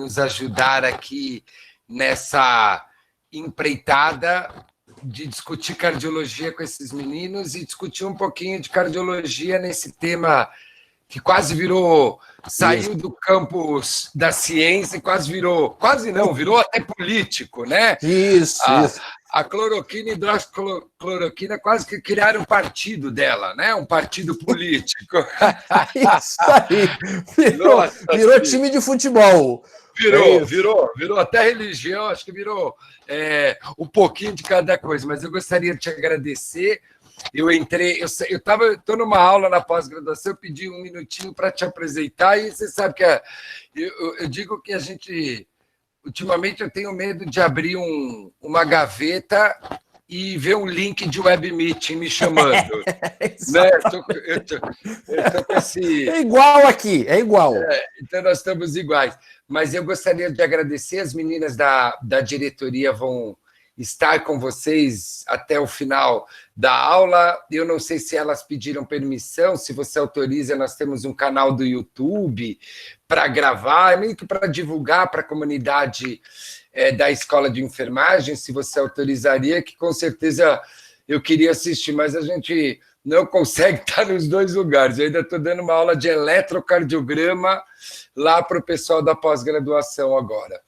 nos ajudar aqui nessa empreitada de discutir cardiologia com esses meninos e discutir um pouquinho de cardiologia nesse tema que quase saiu do campo da ciência e quase virou até político, né? Isso. A cloroquina e hidroxicloroquina quase que criaram um partido dela, né? Um partido político. Isso aí. Virou time de futebol. Virou até religião, acho que virou um pouquinho de cada coisa, mas eu gostaria de te agradecer. Estou numa aula na pós-graduação, eu pedi um minutinho para te apresentar, e você sabe que eu digo que a gente, ultimamente, eu tenho medo de abrir uma gaveta e ver um link de web meeting me chamando. Né? Eu tô com esse... É igual aqui, é igual. Então, nós estamos iguais. Mas eu gostaria de agradecer, as meninas da diretoria vão estar com vocês até o final da aula. Eu não sei se elas pediram permissão, se você autoriza, nós temos um canal do YouTube para gravar, meio que para divulgar para a comunidade da Escola de Enfermagem, se você autorizaria, que com certeza eu queria assistir, mas a gente não consegue estar nos dois lugares. Eu ainda estou dando uma aula de eletrocardiograma lá para o pessoal da pós-graduação agora.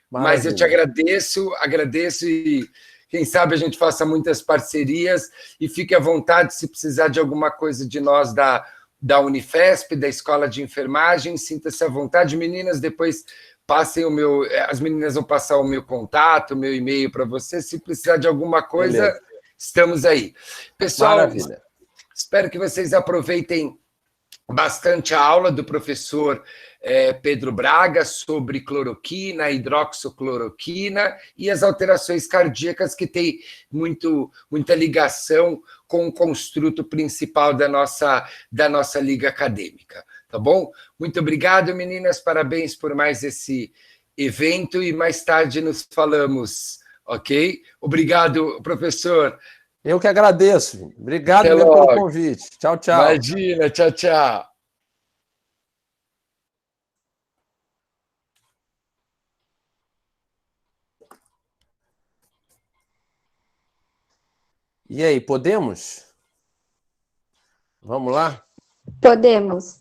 Maravilha. Mas eu te agradeço e quem sabe a gente faça muitas parcerias e fique à vontade se precisar de alguma coisa de nós da Unifesp, da Escola de Enfermagem, sinta-se à vontade. Meninas, depois passem as meninas vão passar o meu contato, o meu e-mail para você, se precisar de alguma coisa, beleza. Estamos aí. Pessoal, maravilha. Espero que vocês aproveitem bastante a aula do professor Pedro Braga sobre cloroquina, hidroxicloroquina e as alterações cardíacas que têm muita ligação com o construto principal da nossa liga acadêmica. Tá bom? Muito obrigado, meninas. Parabéns por mais esse evento e mais tarde nos falamos, ok? Obrigado, professor. Eu que agradeço. Obrigado pelo convite. Tchau, tchau. Imagina, tchau, tchau. E aí, podemos? Vamos lá? Podemos.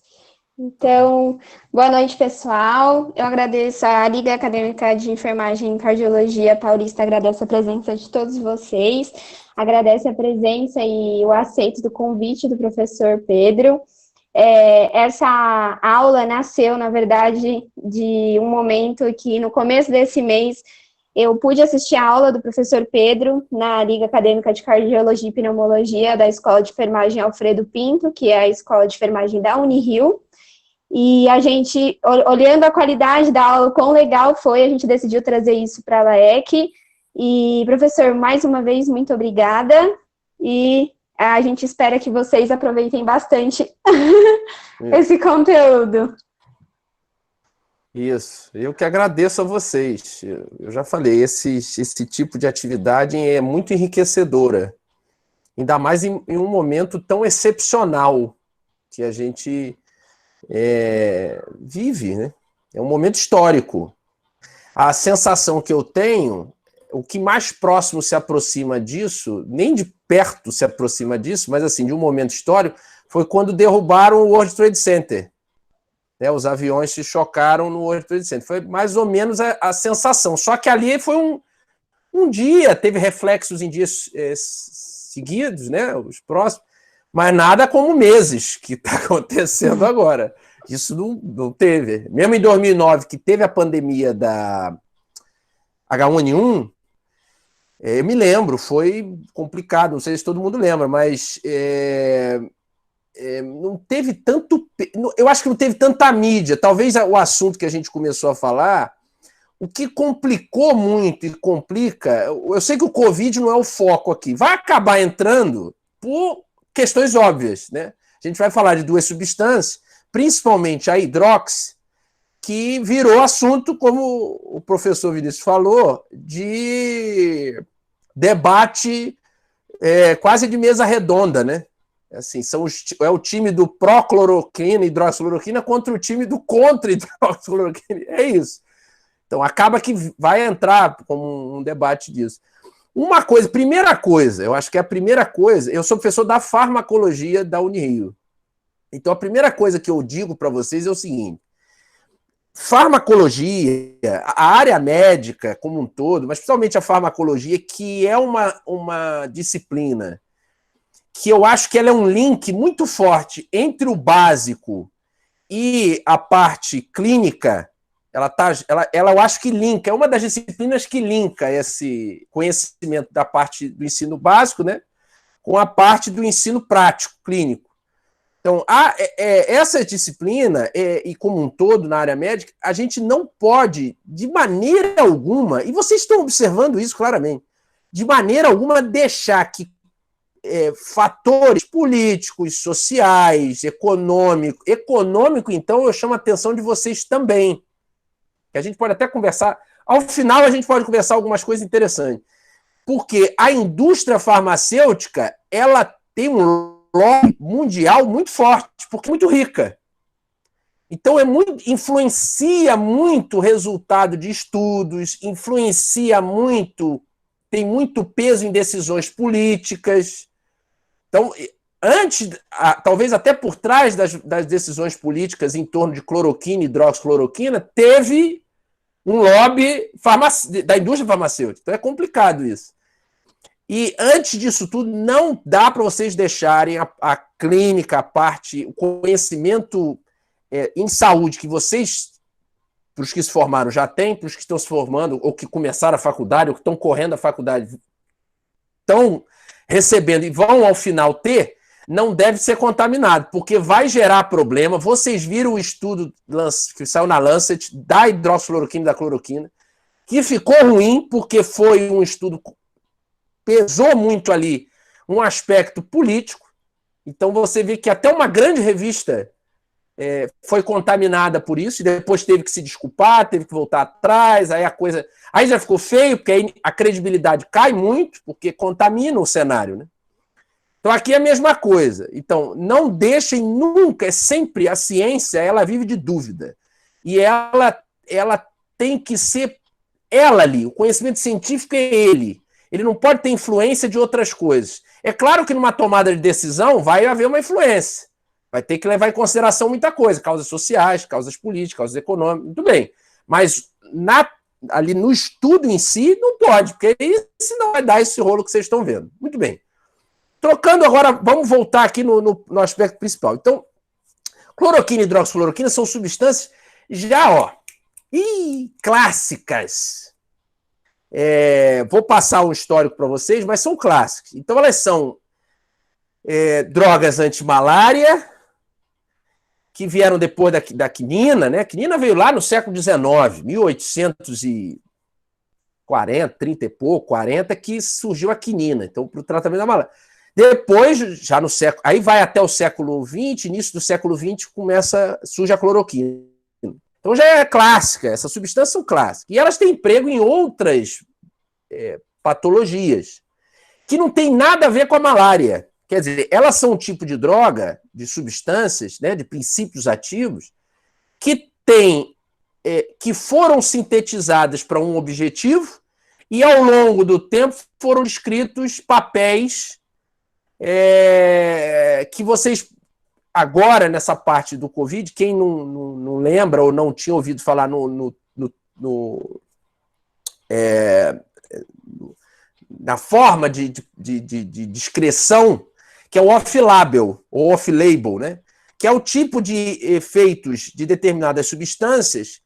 Então, boa noite, pessoal. Eu agradeço a Liga Acadêmica de Enfermagem e Cardiologia Paulista, agradeço a presença de todos vocês, agradeço a presença e o aceito do convite do professor Pedro. Essa aula nasceu, na verdade, de um momento que, no começo desse mês, eu pude assistir a aula do professor Pedro na Liga Acadêmica de Cardiologia e Pneumologia da Escola de Enfermagem Alfredo Pinto, que é a Escola de Enfermagem da Unirio. E a gente, olhando a qualidade da aula, quão legal foi, a gente decidiu trazer isso para a LAEC. E, professor, mais uma vez, muito obrigada. E a gente espera que vocês aproveitem bastante esse conteúdo. Isso, eu que agradeço a vocês. Eu já falei, esse tipo de atividade é muito enriquecedora, ainda mais em um momento tão excepcional que a gente vive, né? É um momento histórico. A sensação que eu tenho, o que mais próximo se aproxima disso, nem de perto se aproxima disso, mas assim, de um momento histórico, foi quando derrubaram o World Trade Center. Os aviões se chocaram no World Trade Center. Foi mais ou menos a sensação. Só que ali foi um dia, teve reflexos em dias seguidos, né? Os próximos, mas nada como meses que está acontecendo agora. Isso não teve. Mesmo em 2009, que teve a pandemia da H1N1, eu me lembro, foi complicado, não sei se todo mundo lembra, mas não teve tanto... Eu acho que não teve tanta mídia. Talvez o assunto que a gente começou a falar, o que complicou muito e complica... Eu sei que o Covid não é o foco aqui. Vai acabar entrando por questões óbvias, né? A gente vai falar de duas substâncias, principalmente a hidrox, que virou assunto, como o professor Vinícius falou, de debate quase de mesa redonda, né? Assim, é o time do pró-cloroquina, hidroxicloroquina, contra o time do contra-hidroxicloroquina. É isso. Então, acaba que vai entrar como um debate disso. Primeira coisa, eu acho que a primeira coisa, eu sou professor da farmacologia da Unirio. Então, a primeira coisa que eu digo para vocês é o seguinte: farmacologia, a área médica como um todo, mas principalmente a farmacologia, que é uma disciplina que eu acho que ela é um link muito forte entre o básico e a parte clínica. Eu acho que linka, é uma das disciplinas que linka esse conhecimento da parte do ensino básico, né, com a parte do ensino prático, clínico. Então, essa disciplina, e como um todo na área médica, a gente não pode, de maneira alguma, e vocês estão observando isso claramente, de maneira alguma deixar que fatores políticos, sociais, econômico, então, eu chamo a atenção de vocês também, que a gente pode até conversar, ao final a gente pode conversar algumas coisas interessantes, porque a indústria farmacêutica, ela tem um lobby mundial muito forte, porque é muito rica. Então, influencia muito o resultado de estudos, tem muito peso em decisões políticas. Então, talvez até por trás das decisões políticas em torno de cloroquina e hidroxicloroquina, teve um lobby da indústria farmacêutica. Então, é complicado isso. E antes disso tudo, não dá para vocês deixarem a clínica, o conhecimento em saúde que vocês, para os que se formaram, já têm, para os que estão se formando, ou que começaram a faculdade, ou que estão correndo a faculdade, estão recebendo e vão ao final ter, não deve ser contaminado, porque vai gerar problema. Vocês viram o estudo que saiu na Lancet da hidroxicloroquina e da cloroquina, que ficou ruim, porque foi um estudo pesou muito ali um aspecto político. Então você vê que até uma grande revista foi contaminada por isso, e depois teve que se desculpar, teve que voltar atrás, aí já ficou feio, porque aí a credibilidade cai muito, porque contamina o cenário, né? Então aqui é a mesma coisa. Então não deixem nunca, sempre a ciência, ela vive de dúvida, e ela tem que ser ela ali, o conhecimento científico é ele não pode ter influência de outras coisas. É claro que numa tomada de decisão vai haver uma influência, vai ter que levar em consideração muita coisa, causas sociais, causas políticas, causas econômicas, muito bem, mas ali no estudo em si não pode, porque aí senão vai dar esse rolo que vocês estão vendo. Muito bem. Trocando agora, vamos voltar aqui no aspecto principal. Então, cloroquina e hidroxicloroquina são substâncias já, clássicas. Vou passar um histórico para vocês, mas são clássicas. Então, elas são drogas anti-malária, que vieram depois da quinina, né? A quinina veio lá no século XIX, 1840, 30 e pouco, 40, que surgiu a quinina, então, para o tratamento da malária. Depois, já no século... Aí vai até o século XX, início do século XX, surge a cloroquina. Então já é clássica, essas substâncias são clássicas. E elas têm emprego em outras patologias, que não tem nada a ver com a malária. Quer dizer, elas são um tipo de droga, de substâncias, né, de princípios ativos, que foram sintetizadas para um objetivo e, ao longo do tempo, foram escritos papéis que vocês... Agora, nessa parte do Covid, quem não lembra ou não tinha ouvido falar na forma de descrição, que é o off-label, ou off-label, né? Que é o tipo de efeitos de determinadas substâncias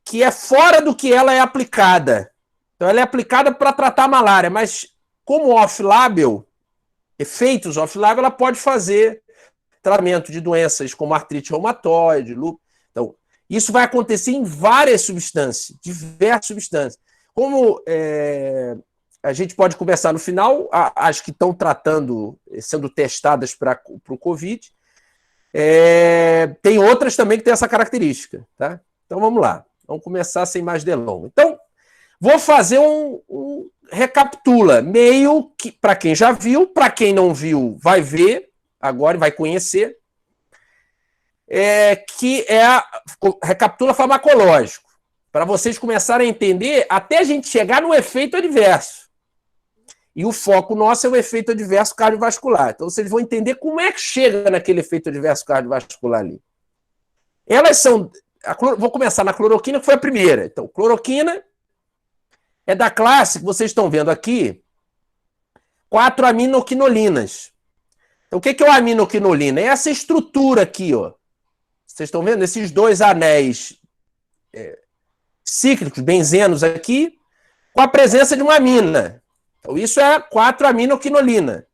que é fora do que ela é aplicada. Então, ela é aplicada para tratar a malária, mas como off-label, efeitos off-label, ela pode fazer tratamento de doenças como artrite reumatoide, lúpus. Então, isso vai acontecer em várias substâncias, diversas substâncias. Como a gente pode conversar no final, as que estão sendo testadas para o Covid, tem outras também que têm essa característica. Tá? Então, vamos lá. Vamos começar sem mais delongas. Então, vou fazer um recapitula, meio que, para quem já viu, para quem não viu, vai ver, agora vai conhecer, que recapitula farmacológico. para vocês começarem a entender até a gente chegar no efeito adverso. E o foco nosso é o efeito adverso cardiovascular. Então, vocês vão entender como é que chega naquele efeito adverso cardiovascular ali. Elas são... Vou começar na cloroquina, que foi a primeira. Então, cloroquina é da classe que vocês estão vendo aqui, 4 aminoquinolinas. Então, o que é o aminoquinolina? É essa estrutura aqui, ó. Vocês estão vendo? Esses 2 anéis cíclicos, benzenos aqui, com a presença de uma amina. Então, isso é 4-aminoquinolina.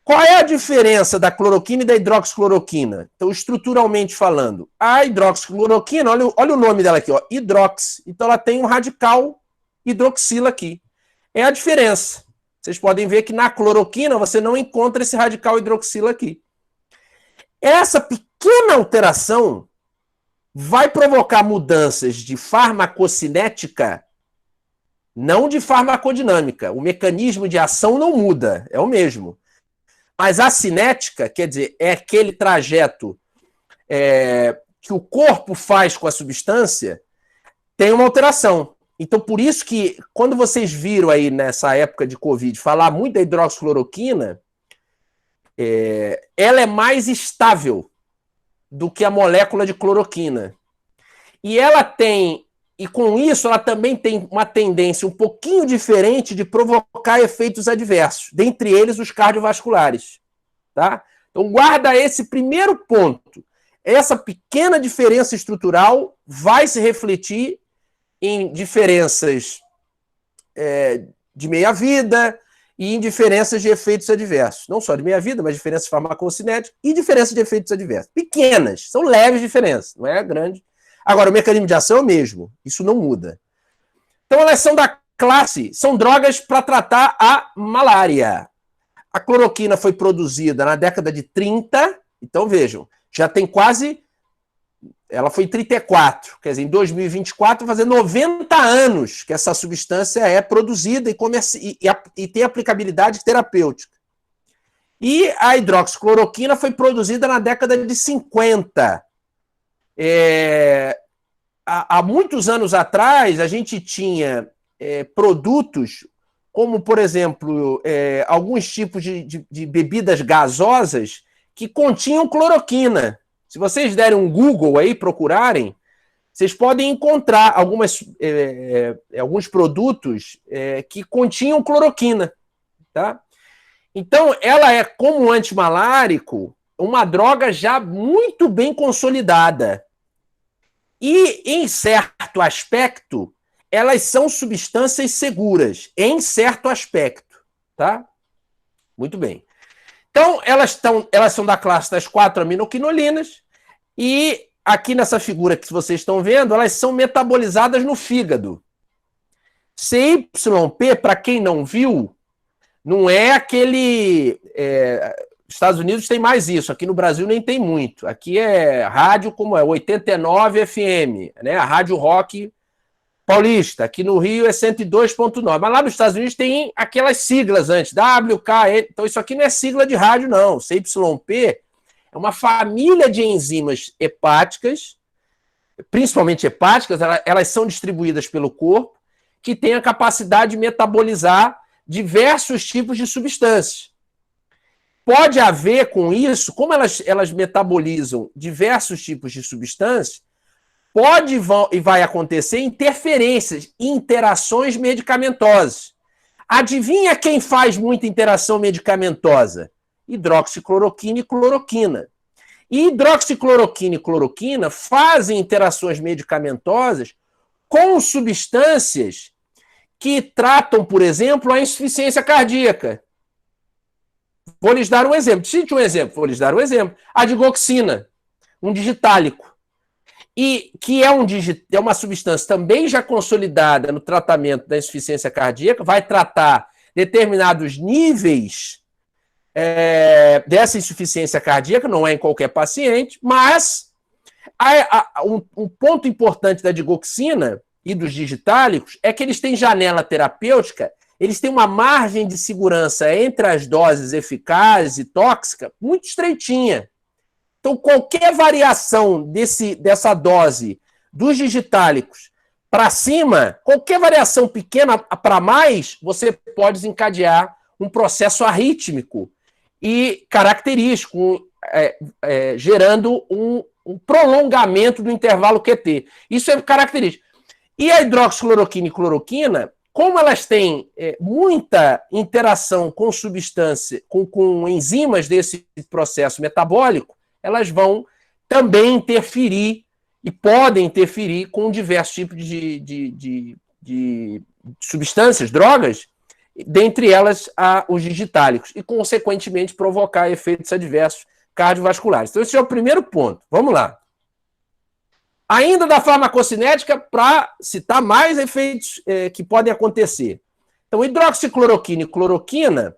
Qual é a diferença da cloroquina e da hidroxicloroquina? Então, estruturalmente falando, a hidroxicloroquina, olha o nome dela aqui, ó, hidrox. Então, ela tem um radical hidroxila aqui. É a diferença. Vocês podem ver que na cloroquina você não encontra esse radical hidroxila aqui. Essa pequena alteração vai provocar mudanças de farmacocinética, não de farmacodinâmica. O mecanismo de ação não muda, é o mesmo. Mas a cinética, quer dizer, é aquele trajeto que o corpo faz com a substância, tem uma alteração. Então, por isso que, quando vocês viram aí nessa época de Covid falar muito da hidroxicloroquina, ela é mais estável do que a molécula de cloroquina. E ela tem, e com isso, ela também tem uma tendência um pouquinho diferente de provocar efeitos adversos, dentre eles os cardiovasculares. Tá? Então, guarda esse primeiro ponto. Essa pequena diferença estrutural vai se refletir em diferenças de meia-vida e em diferenças de efeitos adversos. Não só de meia-vida, mas diferenças farmacocinéticas e diferenças de efeitos adversos. Pequenas, são leves diferenças, não é grande. Agora, o mecanismo de ação é o mesmo, isso não muda. Então, elas são da classe, são drogas para tratar a malária. A cloroquina foi produzida na década de 30, então vejam, já tem quase... Ela foi em 34, quer dizer, em 2024 vai fazer 90 anos que essa substância é produzida e tem aplicabilidade terapêutica. E a hidroxicloroquina foi produzida na década de 50. Há muitos anos atrás, a gente tinha produtos como, por exemplo, alguns tipos de bebidas gasosas que continham cloroquina. Se vocês derem um Google aí, procurarem, vocês podem encontrar alguns produtos que continham cloroquina. Tá? Então, ela é, como antimalárico, uma droga já muito bem consolidada. E, em certo aspecto, elas são substâncias seguras, em certo aspecto. Tá? Muito bem. Então, elas são da classe das 4-aminoquinolinas e aqui nessa figura que vocês estão vendo, elas são metabolizadas no fígado. CYP, para quem não viu, não é aquele... Estados Unidos tem mais isso, aqui no Brasil nem tem muito. Aqui é rádio como 89 FM, né? A Rádio Rock Paulista, aqui no Rio é 102.9, mas lá nos Estados Unidos tem aquelas siglas antes, WK, então isso aqui não é sigla de rádio não, CYP é uma família de enzimas hepáticas, principalmente hepáticas, elas são distribuídas pelo corpo, que tem a capacidade de metabolizar diversos tipos de substâncias. Pode haver com isso, como elas metabolizam diversos tipos de substâncias, pode e vai acontecer interferências, interações medicamentosas. Adivinha quem faz muita interação medicamentosa? Hidroxicloroquina e cloroquina. E hidroxicloroquina e cloroquina fazem interações medicamentosas com substâncias que tratam, por exemplo, a insuficiência cardíaca. Vou lhes dar um exemplo. Cite um exemplo. Vou lhes dar um exemplo. A digoxina, um digitálico. E que é uma substância também já consolidada no tratamento da insuficiência cardíaca, vai tratar determinados níveis dessa insuficiência cardíaca, não é em qualquer paciente, mas um ponto importante da digoxina e dos digitálicos é que eles têm janela terapêutica, eles têm uma margem de segurança entre as doses eficazes e tóxicas muito estreitinha. Então, qualquer variação dessa dose dos digitálicos para cima, qualquer variação pequena para mais, você pode desencadear um processo arrítmico e característico, gerando um prolongamento do intervalo QT. Isso é característico. E a hidroxicloroquina e cloroquina, como elas têm muita interação com substância, com enzimas desse processo metabólico, elas vão também interferir e podem interferir com diversos tipos de substâncias, drogas, dentre elas os digitálicos, e, consequentemente, provocar efeitos adversos cardiovasculares. Então, esse é o primeiro ponto. Vamos lá. Ainda da farmacocinética, para citar mais efeitos que podem acontecer. Então, hidroxicloroquina e cloroquina,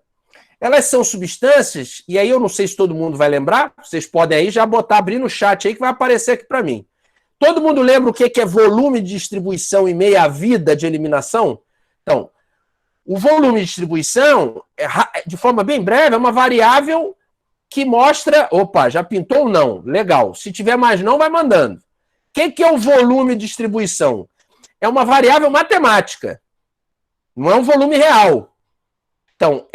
elas são substâncias, e aí eu não sei se todo mundo vai lembrar, vocês podem aí já abrir no chat aí que vai aparecer aqui para mim. Todo mundo lembra o que é volume de distribuição e meia-vida de eliminação? Então, o volume de distribuição, de forma bem breve, é uma variável que mostra... Opa, já pintou ou não? Legal. Se tiver mais não, vai mandando. O que é o volume de distribuição? É uma variável matemática. Não é um volume real. Então,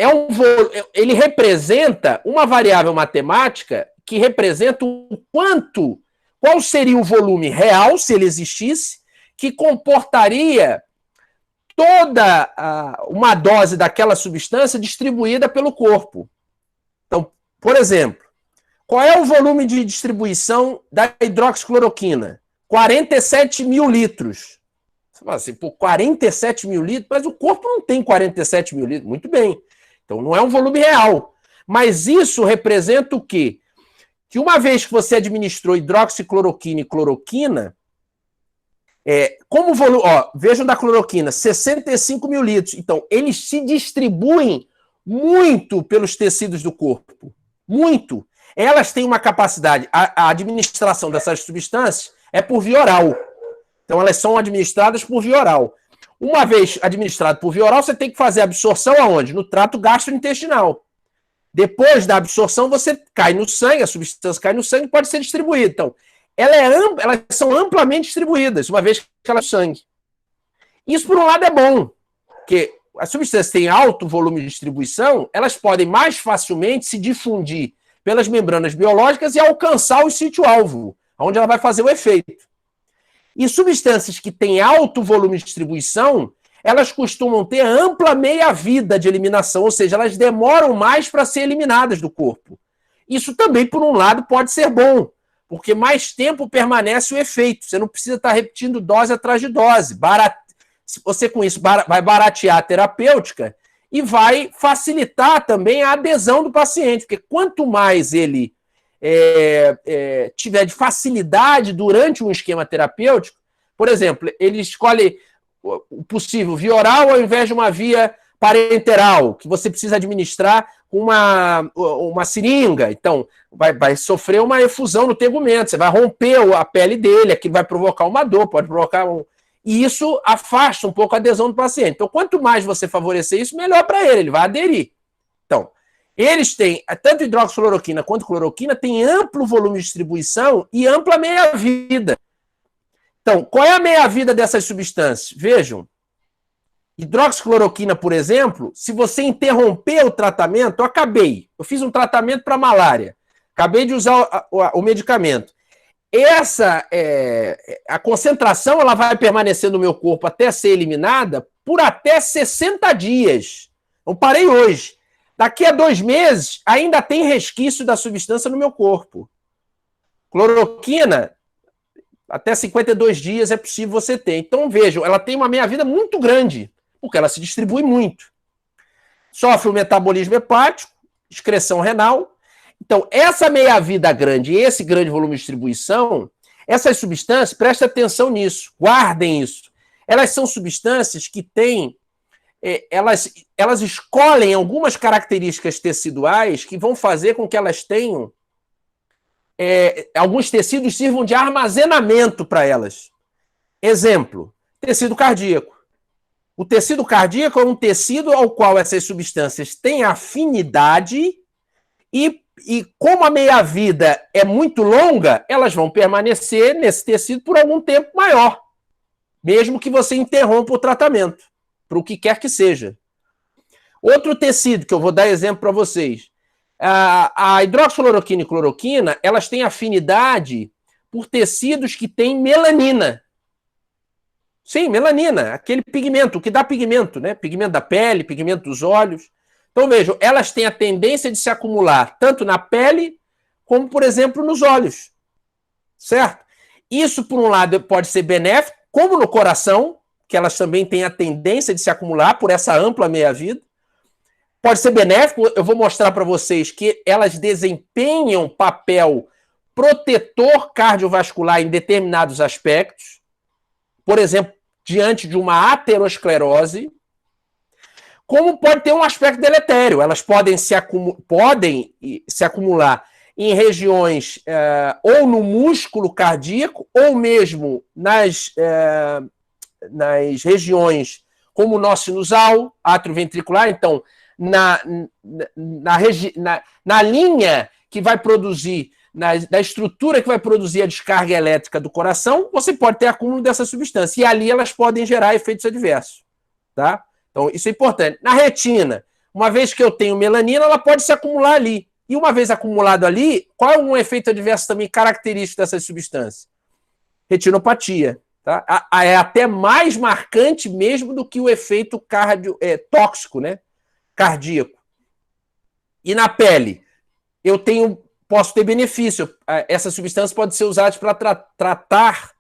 ele representa uma variável matemática que representa o quanto... Qual seria o volume real, se ele existisse, que comportaria toda uma dose daquela substância distribuída pelo corpo. Então, por exemplo, qual é o volume de distribuição da hidroxicloroquina? 47 mil litros. Você fala assim, 47 mil litros? Mas o corpo não tem 47 mil litros. Muito bem. Então, não é um volume real. Mas isso representa o quê? Que uma vez que você administrou hidroxicloroquina e cloroquina, como volume... vejam da cloroquina, 65 mil litros. Então, eles se distribuem muito pelos tecidos do corpo. Muito. Elas têm uma capacidade... A administração dessas substâncias é por via oral. Então, elas são administradas por via oral. Uma vez administrado por via oral, você tem que fazer a absorção aonde? No trato gastrointestinal. Depois da absorção, você cai no sangue, a substância cai no sangue e pode ser distribuída. Então, elas são amplamente distribuídas, uma vez que elas são sangue. Isso, por um lado, é bom, porque as substâncias têm alto volume de distribuição, elas podem mais facilmente se difundir pelas membranas biológicas e alcançar o sítio-alvo, onde ela vai fazer o efeito. E substâncias que têm alto volume de distribuição, elas costumam ter ampla meia-vida de eliminação, ou seja, elas demoram mais para ser eliminadas do corpo. Isso também, por um lado, pode ser bom, porque mais tempo permanece o efeito. Você não precisa estar repetindo dose atrás de dose. Você, com isso, vai baratear a terapêutica e vai facilitar também a adesão do paciente, porque quanto mais ele tiver de facilidade durante um esquema terapêutico, por exemplo, ele escolhe o possível via oral ao invés de uma via parenteral, que você precisa administrar uma seringa. Então, vai sofrer uma efusão no tegumento, você vai romper a pele dele, aquilo vai provocar uma dor, pode provocar E isso afasta um pouco a adesão do paciente. Então, quanto mais você favorecer isso, melhor para ele vai aderir. Então, eles têm, tanto hidroxicloroquina quanto cloroquina, têm amplo volume de distribuição e ampla meia-vida. Então, qual é a meia-vida dessas substâncias? Vejam, hidroxicloroquina, por exemplo, se você interromper o tratamento, eu fiz um tratamento para malária, acabei de usar o medicamento. A concentração ela vai permanecer no meu corpo até ser eliminada por até 60 dias. Eu parei hoje. Daqui a 2 meses, ainda tem resquício da substância no meu corpo. Cloroquina, até 52 dias é possível você ter. Então, vejam, ela tem uma meia-vida muito grande, porque ela se distribui muito. Sofre o metabolismo hepático, excreção renal. Então, essa meia-vida grande e esse grande volume de distribuição, essas substâncias, prestem atenção nisso, guardem isso. Elas são substâncias que têm... Elas escolhem algumas características teciduais que vão fazer com que elas tenham alguns tecidos sirvam de armazenamento para elas. Exemplo, tecido cardíaco. O tecido cardíaco é um tecido ao qual essas substâncias têm afinidade e como a meia-vida é muito longa, elas vão permanecer nesse tecido por algum tempo maior. mesmo que você interrompa o tratamento, para o que quer que seja. Outro tecido, que eu vou dar exemplo para vocês, a hidroxicloroquina e cloroquina, elas têm afinidade por tecidos que têm melanina. Sim, melanina, aquele pigmento, o que dá pigmento, né? Pigmento da pele, pigmento dos olhos. Então, vejam, elas têm a tendência de se acumular tanto na pele, como, por exemplo, nos olhos. Certo? Isso, por um lado, pode ser benéfico, como no coração, que elas também têm a tendência de se acumular por essa ampla meia-vida. Pode ser benéfico, eu vou mostrar para vocês que elas desempenham papel protetor cardiovascular em determinados aspectos. Por exemplo, diante de uma aterosclerose, como pode ter um aspecto deletério. Elas podem se acumular em regiões ou no músculo cardíaco, ou mesmo nas regiões como o nó sinusal, atrioventricular. Então, na linha que vai produzir, na estrutura que vai produzir a descarga elétrica do coração, você pode ter acúmulo dessa substância. E ali elas podem gerar efeitos adversos. Tá? Então, isso é importante. Na retina, uma vez que eu tenho melanina, ela pode se acumular ali. E uma vez acumulado ali, qual é um efeito adverso também característico dessas substâncias? Retinopatia. Tá? É até mais marcante mesmo do que o efeito tóxico, né? Cardíaco. E na pele, posso ter benefício. Essas substâncias podem ser usadas para tratar,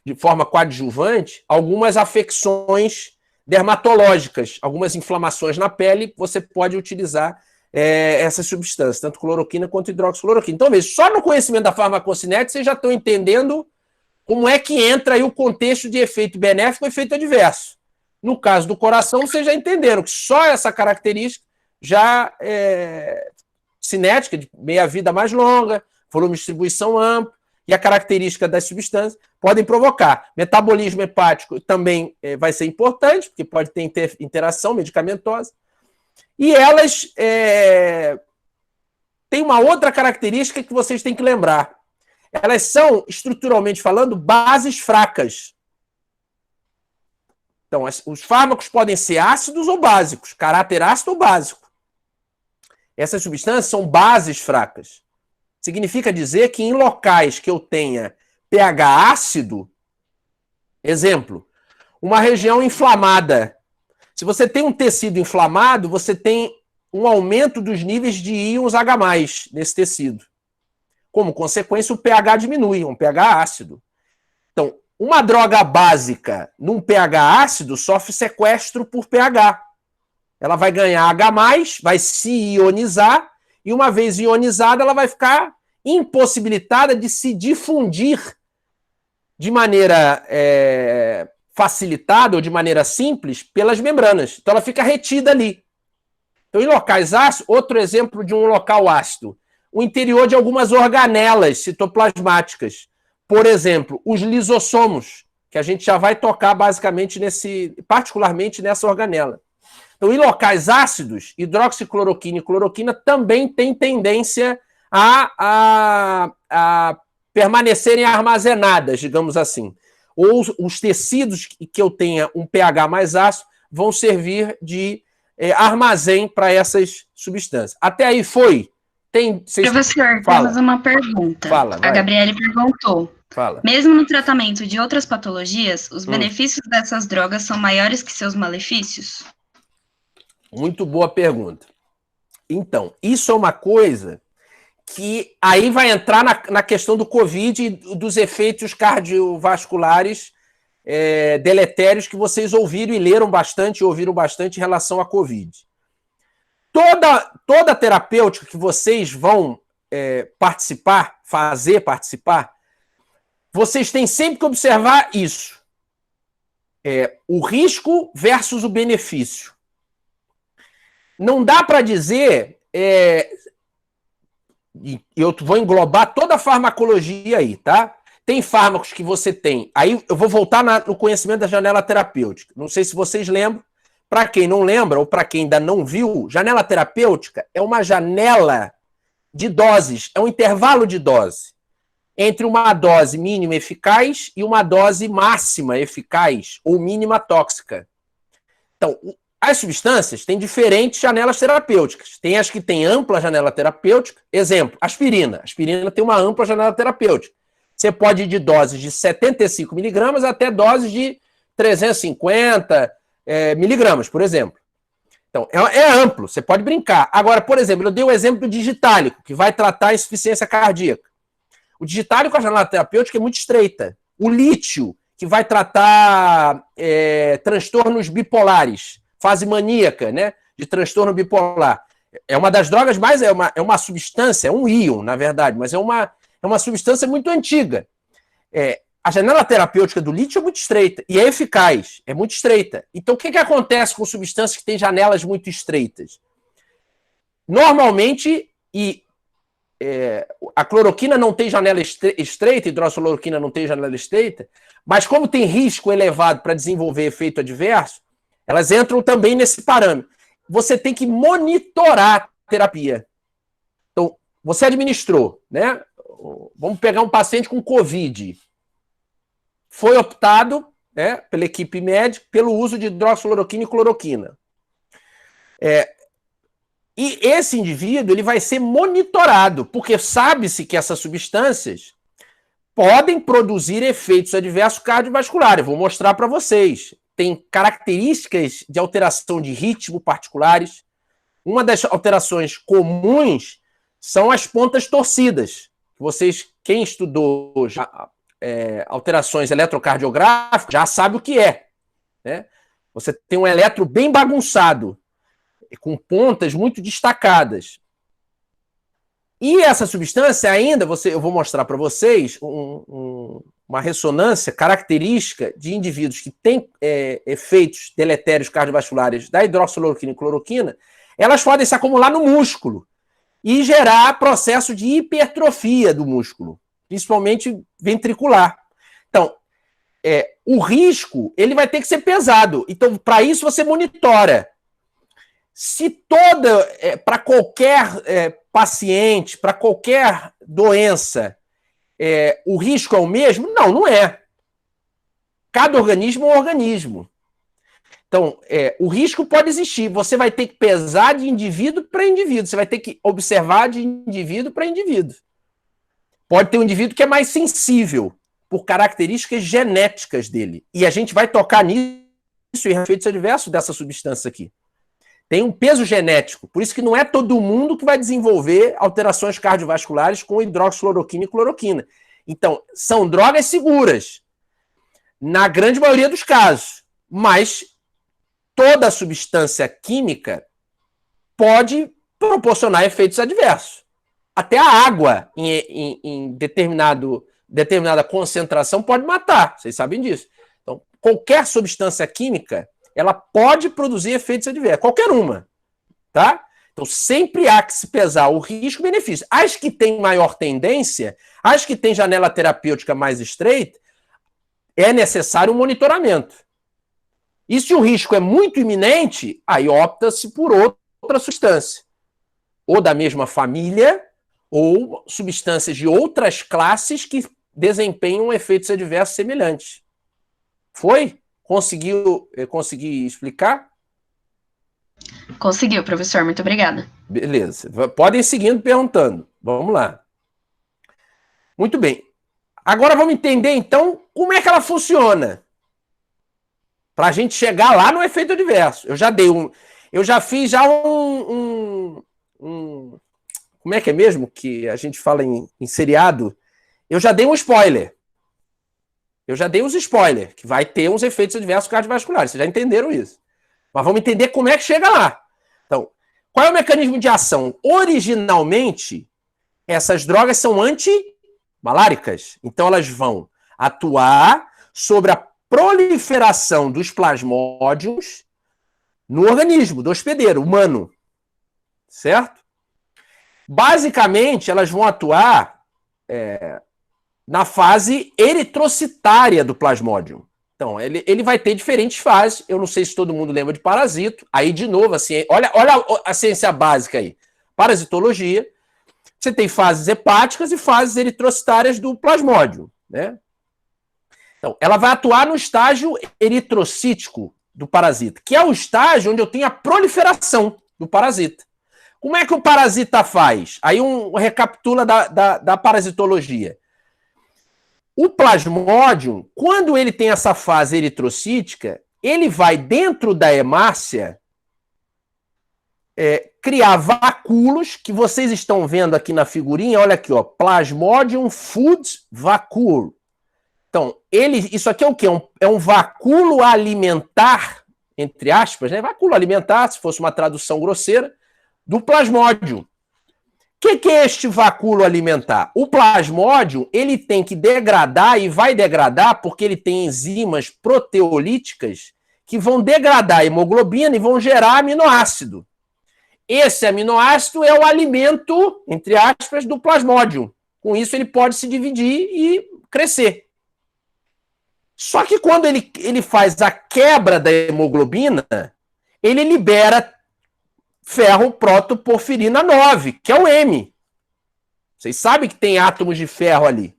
de forma coadjuvante, algumas afecções dermatológicas, algumas inflamações na pele, você pode utilizar essas substâncias, tanto cloroquina quanto hidroxicloroquina. Então, veja, só no conhecimento da farmacocinética, vocês já estão entendendo como é que entra aí o contexto de efeito benéfico e efeito adverso. No caso do coração, vocês já entenderam que só essa característica já é cinética, de meia-vida mais longa, volume de distribuição amplo, e a característica das substâncias podem provocar. Metabolismo hepático também vai ser importante, porque pode ter interação medicamentosa. E elas têm uma outra característica que vocês têm que lembrar. Elas são, estruturalmente falando, bases fracas. Então, os fármacos podem ser ácidos ou básicos, caráter ácido ou básico. Essas substâncias são bases fracas. Significa dizer que em locais que eu tenha pH ácido, exemplo, uma região inflamada. Se você tem um tecido inflamado, você tem um aumento dos níveis de íons H+, nesse tecido. Como consequência, o pH diminui, um pH ácido. Então, uma droga básica num pH ácido sofre sequestro por pH. Ela vai ganhar H+, vai se ionizar, e uma vez ionizada, ela vai ficar impossibilitada de se difundir de maneira facilitada ou de maneira simples pelas membranas. Então, ela fica retida ali. Então, em locais ácidos, outro exemplo de um local ácido, o interior de algumas organelas citoplasmáticas. Por exemplo, os lisossomos, que a gente já vai tocar basicamente particularmente nessa organela. Então, em locais ácidos, hidroxicloroquina e cloroquina também têm tendência a permanecerem armazenadas, digamos assim. Ou os tecidos que eu tenha um pH mais ácido vão servir de armazém para essas substâncias. Até aí foi? Professor, temos uma pergunta. Fala, vai. A Gabriele perguntou. Fala. Mesmo no tratamento de outras patologias, os benefícios dessas drogas são maiores que seus malefícios? Muito boa pergunta. Então, isso é uma coisa que aí vai entrar na questão do Covid e dos efeitos cardiovasculares deletérios que vocês ouviram e leram bastante, ouviram bastante em relação à Covid. Toda terapêutica que vocês vão participar, vocês têm sempre que observar isso. O risco versus o benefício. Não dá para dizer, eu vou englobar toda a farmacologia aí, tá? Tem fármacos que você tem, aí eu vou voltar no conhecimento da janela terapêutica. Não sei se vocês lembram, para quem não lembra ou para quem ainda não viu, janela terapêutica é uma janela de doses, é um intervalo de dose. entre uma dose mínima eficaz e uma dose máxima eficaz ou mínima tóxica. Então, as substâncias têm diferentes janelas terapêuticas. Tem as que têm ampla janela terapêutica. Exemplo, aspirina. Aspirina tem uma ampla janela terapêutica. Você pode ir de doses de 75 miligramas até doses de 350 miligramas, por exemplo. Então, é amplo, você pode brincar. Agora, por exemplo, eu dei o exemplo do digitálico, que vai tratar a insuficiência cardíaca. O digitálico, a janela terapêutica é muito estreita. O lítio, que vai tratar transtornos bipolares, fase maníaca, né, de transtorno bipolar. É uma das drogas mais... É uma substância, é um íon, na verdade, mas é uma substância muito antiga. A janela terapêutica do lítio é muito estreita e é eficaz, é muito estreita. Então, o que acontece com substâncias que têm janelas muito estreitas? Normalmente, a cloroquina não tem janela estreita, a hidroxicloroquina não tem janela estreita, mas como tem risco elevado para desenvolver efeito adverso, elas entram também nesse parâmetro. Você tem que monitorar a terapia. Então, você administrou, né? Vamos pegar um paciente com Covid. Foi optado, né, pela equipe médica pelo uso de hidroxicloroquina e cloroquina. E esse indivíduo ele vai ser monitorado, porque sabe-se que essas substâncias podem produzir efeitos adversos cardiovasculares. Vou mostrar para vocês. Tem características de alteração de ritmo particulares. Uma das alterações comuns são as pontas torcidas. Quem estudou já alterações eletrocardiográficas já sabe o que é, né? Você tem um eletro bem bagunçado, com pontas muito destacadas. E essa substância ainda, eu vou mostrar para vocês uma ressonância característica de indivíduos que têm efeitos deletérios cardiovasculares da hidroxicloroquina e cloroquina, elas podem se acumular no músculo e gerar processo de hipertrofia do músculo, principalmente ventricular. Então, o risco ele vai ter que ser pesado. Então, para isso, você monitora. Se para qualquer paciente, para qualquer doença, o risco é o mesmo? Não, não é. Cada organismo é um organismo. Então, o risco pode existir. Você vai ter que pesar de indivíduo para indivíduo. Você vai ter que observar de indivíduo para indivíduo. Pode ter um indivíduo que é mais sensível por características genéticas dele. E a gente vai tocar nisso e efeitos adversos dessa substância aqui. Tem um peso genético. Por isso que não é todo mundo que vai desenvolver alterações cardiovasculares com hidroxicloroquina e cloroquina. Então, são drogas seguras, na grande maioria dos casos. Mas toda substância química pode proporcionar efeitos adversos. Até a água, em determinada concentração, pode matar. Vocês sabem disso. Então, qualquer substância química, ela pode produzir efeitos adversos. Qualquer uma. Tá? Então, sempre há que se pesar o risco e o benefício. As que têm maior tendência, as que têm janela terapêutica mais estreita, é necessário um monitoramento. E se o risco é muito iminente, aí opta-se por outra substância. Ou da mesma família, ou substâncias de outras classes que desempenham efeitos adversos semelhantes. Foi? Consegui explicar? Conseguiu, professor. Muito obrigada. Beleza. Podem ir seguindo perguntando. Vamos lá. Muito bem. Agora vamos entender, então, como é que ela funciona. Para a gente chegar lá no efeito adverso. Eu já fiz como é que é mesmo que a gente fala em seriado? Eu já dei um spoiler. Eu já dei uns spoilers, que vai ter uns efeitos adversos cardiovasculares. Vocês já entenderam isso. Mas vamos entender como é que chega lá. Então, qual é o mecanismo de ação? Originalmente, essas drogas são antimaláricas. Então, elas vão atuar sobre a proliferação dos plasmódios no organismo do hospedeiro humano. Certo? Basicamente, elas vão atuar na fase eritrocitária do plasmódio. Então, ele vai ter diferentes fases. Eu não sei se todo mundo lembra de parasito. Aí, de novo, assim, olha a ciência básica aí. Parasitologia. você tem fases hepáticas e fases eritrocitárias do plasmódio, né? Então, ela vai atuar no estágio eritrocítico do parasita, que é o estágio onde eu tenho a proliferação do parasita. Como é que o parasita faz? Aí recapitula da parasitologia. O plasmódio, quando ele tem essa fase eritrocítica, ele vai dentro da hemácia criar vacúolos, que vocês estão vendo aqui na figurinha, olha aqui, ó, Plasmodium food vacuole. Então, isso aqui é o quê? É um vacúolo alimentar, entre aspas, né? Vacúolo alimentar, se fosse uma tradução grosseira, do plasmódio. O que é este vacúolo alimentar? O plasmódio, ele tem que degradar, e vai degradar porque ele tem enzimas proteolíticas que vão degradar a hemoglobina e vão gerar aminoácido. Esse aminoácido é o alimento, entre aspas, do plasmódio. Com isso, ele pode se dividir e crescer. Só que quando ele faz a quebra da hemoglobina, ele libera ferro protoporfirina 9, que é o M. Vocês sabem que tem átomos de ferro ali.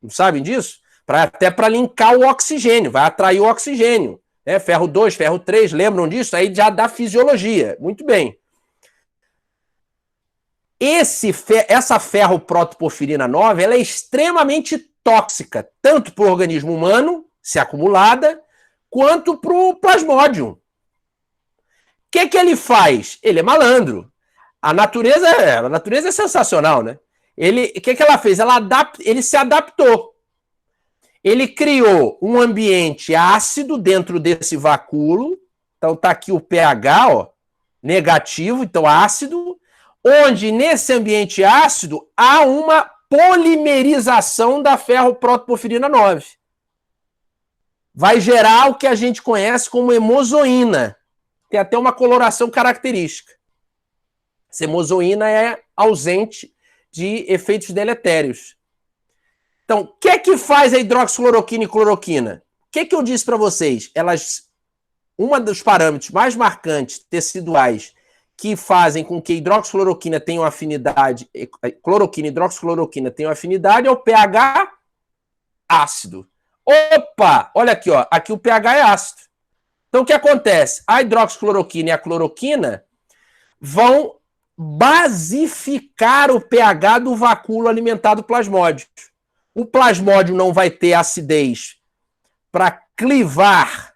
Não sabem disso? Até para linkar o oxigênio, vai atrair o oxigênio. Né? Ferro 2, ferro 3, lembram disso? Aí já dá fisiologia. Muito bem. Essa ferro protoporfirina 9, ela é extremamente tóxica, tanto para o organismo humano, se acumulada, quanto para o plasmódio. O que ele faz? Ele é malandro. A natureza é sensacional, né? O que ela fez? Ele se adaptou. Ele criou um ambiente ácido dentro desse vacúolo. Então tá aqui o pH, ó, negativo, então ácido, onde nesse ambiente ácido há uma polimerização da ferro protoporfirina 9. Vai gerar o que a gente conhece como hemozoína. Tem até uma coloração característica. Essa hemozoína é ausente de efeitos deletérios. Então, o que faz a hidroxicloroquina e cloroquina? O que eu disse para vocês? Um dos parâmetros mais marcantes teciduais que fazem com que hidroxicloroquina tenha uma afinidade, cloroquina e hidroxicloroquina tenham afinidade, é o pH ácido. Opa! Olha aqui, ó. Aqui o pH é ácido. Então, o que acontece? A hidroxicloroquina e a cloroquina vão basificar o pH do vacúolo alimentar do plasmódio. O plasmódio não vai ter acidez para clivar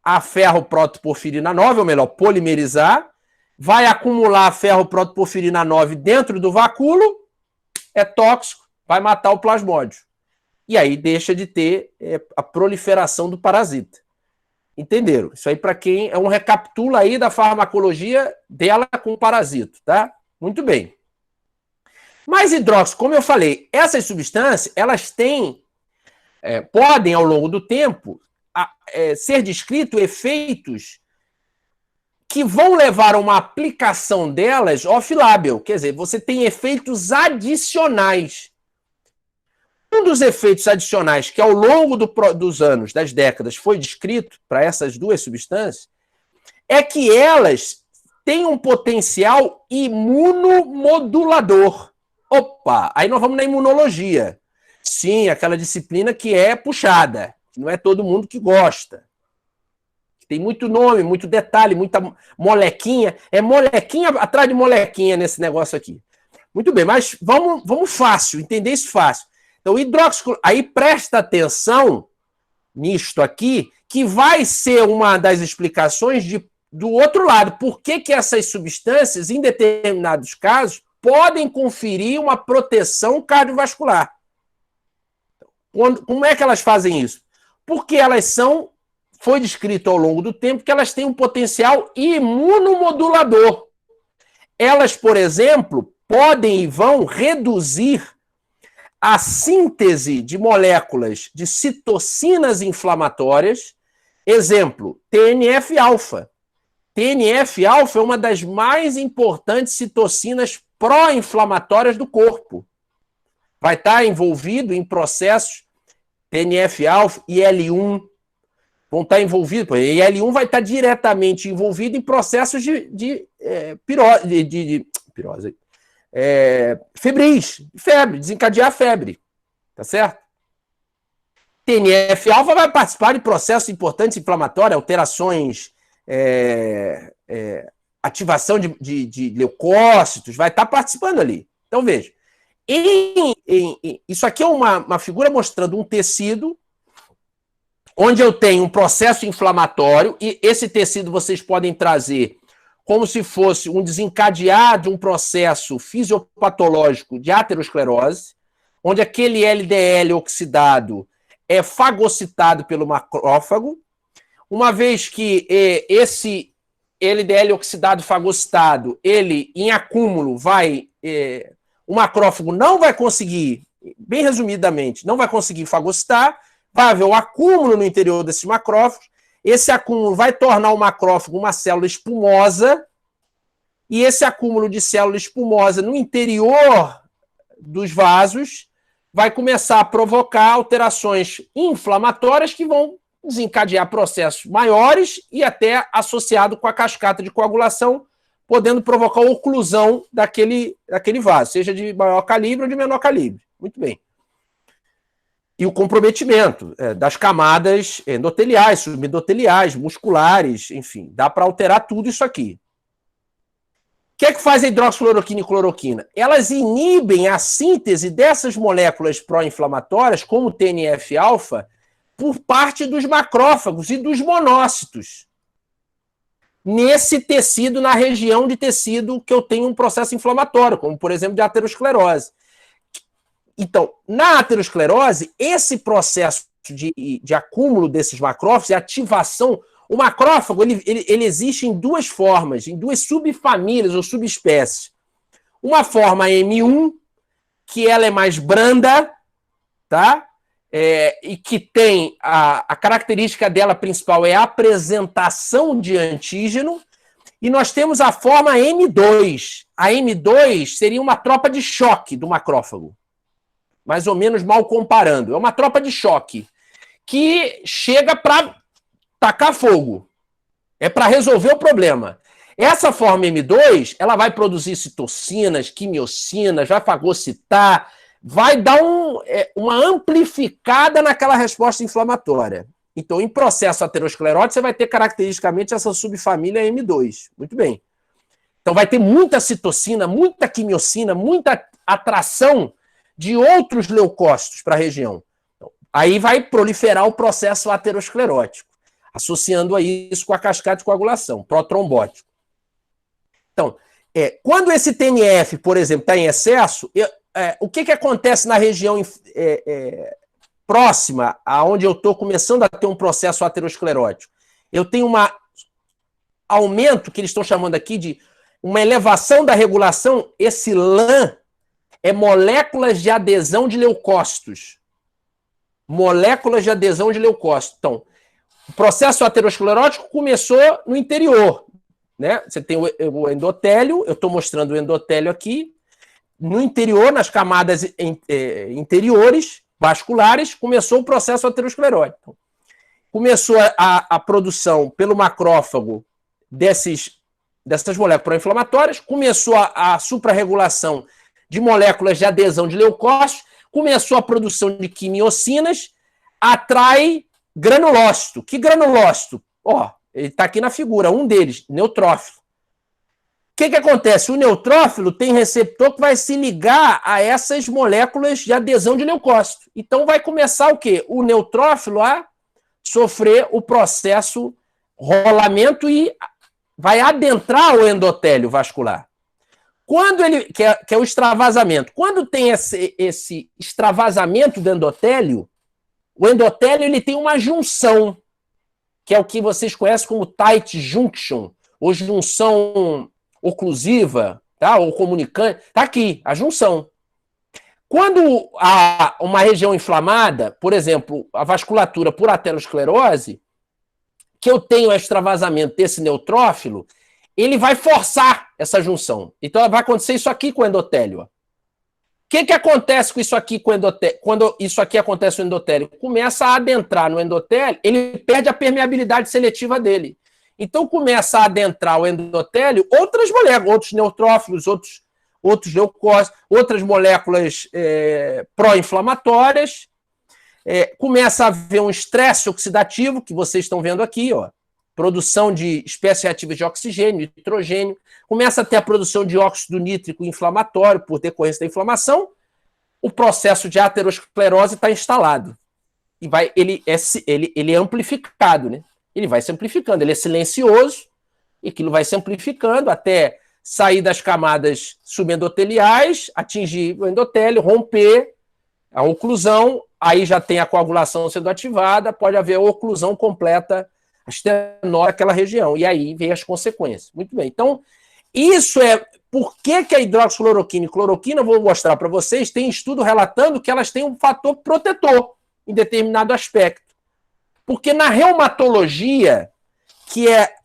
a ferro protoporfirina 9, ou melhor, polimerizar, vai acumular a ferro protoporfirina 9 dentro do vacúolo, é tóxico, vai matar o plasmódio. E aí deixa de ter a proliferação do parasita. Entenderam? Isso aí para quem é um recapitula aí da farmacologia dela com o parasito, tá? Muito bem. Mas hidróxido, como eu falei, essas substâncias, elas podem ao longo do tempo ser descritos efeitos que vão levar a uma aplicação delas off-label, quer dizer, você tem efeitos adicionais. Um dos efeitos adicionais que ao longo dos anos, das décadas, foi descrito para essas duas substâncias é que elas têm um potencial imunomodulador. Opa, aí nós vamos na imunologia. Sim, aquela disciplina que é puxada, que não é todo mundo que gosta. Tem muito nome, muito detalhe, muita molequinha. É molequinha atrás de molequinha nesse negócio aqui. Muito bem, mas vamos fácil, entender isso fácil. Então, hidróxido, aí presta atenção nisto aqui, que vai ser uma das explicações do outro lado. Por que essas substâncias, em determinados casos, podem conferir uma proteção cardiovascular? Como é que elas fazem isso? Porque foi descrito ao longo do tempo que elas têm um potencial imunomodulador. Elas, por exemplo, podem e vão reduzir a síntese de moléculas de citocinas inflamatórias. Exemplo, TNF-alfa. TNF-alfa é uma das mais importantes citocinas pró-inflamatórias do corpo. Vai estar envolvido em processos TNF-alfa e IL-1, vão estar envolvidos, e IL-1 vai estar diretamente envolvido em processos de febris, febre, desencadear a febre, tá certo? TNF-alfa vai participar de processos importantes inflamatórios, alterações, ativação de leucócitos, vai estar participando ali. Então, veja, isso aqui é uma figura mostrando um tecido onde eu tenho um processo inflamatório, e esse tecido vocês podem trazer como se fosse um desencadear de um processo fisiopatológico de aterosclerose, onde aquele LDL oxidado é fagocitado pelo macrófago, uma vez que esse LDL oxidado fagocitado, ele em acúmulo o macrófago não vai conseguir, bem resumidamente, não vai conseguir fagocitar, vai haver o acúmulo no interior desses macrófagos, esse acúmulo vai tornar o macrófago uma célula espumosa, e esse acúmulo de célula espumosa no interior dos vasos vai começar a provocar alterações inflamatórias que vão desencadear processos maiores e até associado com a cascata de coagulação, podendo provocar oclusão daquele vaso, seja de maior calibre ou de menor calibre. Muito bem. E o comprometimento das camadas endoteliais, subendoteliais, musculares, enfim, dá para alterar tudo isso aqui. O que é que faz a hidroxicloroquina e cloroquina? Elas inibem a síntese dessas moléculas pró-inflamatórias, como o TNF-alfa, por parte dos macrófagos e dos monócitos. Nesse tecido, na região de tecido que eu tenho um processo inflamatório, como, por exemplo, de aterosclerose. Então, na aterosclerose, esse processo de acúmulo desses macrófagos e ativação, o macrófago ele existe em duas formas, em duas subfamílias ou subespécies. Uma forma M1, que ela é mais branda, tá? E que tem a característica dela principal é a apresentação de antígeno, e nós temos a forma M2. A M2 seria uma tropa de choque do macrófago, mais ou menos mal comparando. É uma tropa de choque que chega para tacar fogo. É para resolver o problema. Essa forma M2, ela vai produzir citocinas, quimiocinas, vai fagocitar, vai dar uma amplificada naquela resposta inflamatória. Então, em processo aterosclerótico, você vai ter caracteristicamente essa subfamília M2. Muito bem. Então, vai ter muita citocina, muita quimiocina, muita atração de outros leucócitos para a região. Então, aí vai proliferar o processo aterosclerótico, associando a isso com a cascata de coagulação, protrombótico. Então, quando esse TNF, por exemplo, está em excesso, o que acontece na região próxima, aonde eu estou começando a ter um processo aterosclerótico? Eu tenho um aumento, que eles estão chamando aqui de uma elevação da regulação. Esse LAN é moléculas de adesão de leucócitos. Moléculas de adesão de leucócitos. Então, o processo aterosclerótico começou no interior, né? Você tem o endotélio, eu estou mostrando o endotélio aqui. No interior, nas camadas interiores, vasculares, começou o processo aterosclerótico. Começou a produção pelo macrófago dessas moléculas pró-inflamatórias, começou a suprarregulação de moléculas de adesão de leucócitos, começou a produção de quimiocinas, atrai granulócito. Que granulócito? Ele está aqui na figura, um deles, neutrófilo. O que acontece? O neutrófilo tem receptor que vai se ligar a essas moléculas de adesão de leucócito. Então vai começar o quê? O neutrófilo a sofrer o processo rolamento e vai adentrar o endotélio vascular. Quando que é o extravasamento. Quando tem esse extravasamento do endotélio, o endotélio ele tem uma junção, que é o que vocês conhecem como tight junction, ou junção oclusiva, tá? Ou comunicante. Está aqui, a junção. Quando há uma região inflamada, por exemplo, a vasculatura por aterosclerose, que eu tenho extravasamento desse neutrófilo, ele vai forçar essa junção. Então vai acontecer isso aqui com o endotélio. O que acontece com isso aqui com o endotélio? Quando isso aqui acontece com o endotélio, começa a adentrar no endotélio, ele perde a permeabilidade seletiva dele. Então começa a adentrar o endotélio outras moléculas, outros neutrófilos, outros leucócitos, outras moléculas pró-inflamatórias. Começa a haver um estresse oxidativo, que vocês estão vendo aqui, ó, produção de espécies reativas de oxigênio, nitrogênio, começa a ter a produção de óxido nítrico inflamatório por decorrência da inflamação, o processo de aterosclerose está instalado. E ele é amplificado, né? Ele vai se amplificando, ele é silencioso, e aquilo vai se amplificando até sair das camadas subendoteliais, atingir o endotélio, romper a oclusão, aí já tem a coagulação sendo ativada, pode haver a oclusão completa, a estenose daquela região, e aí vem as consequências. Muito bem, então, isso é... Por que a hidroxicloroquina e cloroquina, vou mostrar para vocês, tem estudo relatando que elas têm um fator protetor em determinado aspecto. Porque na reumatologia, que é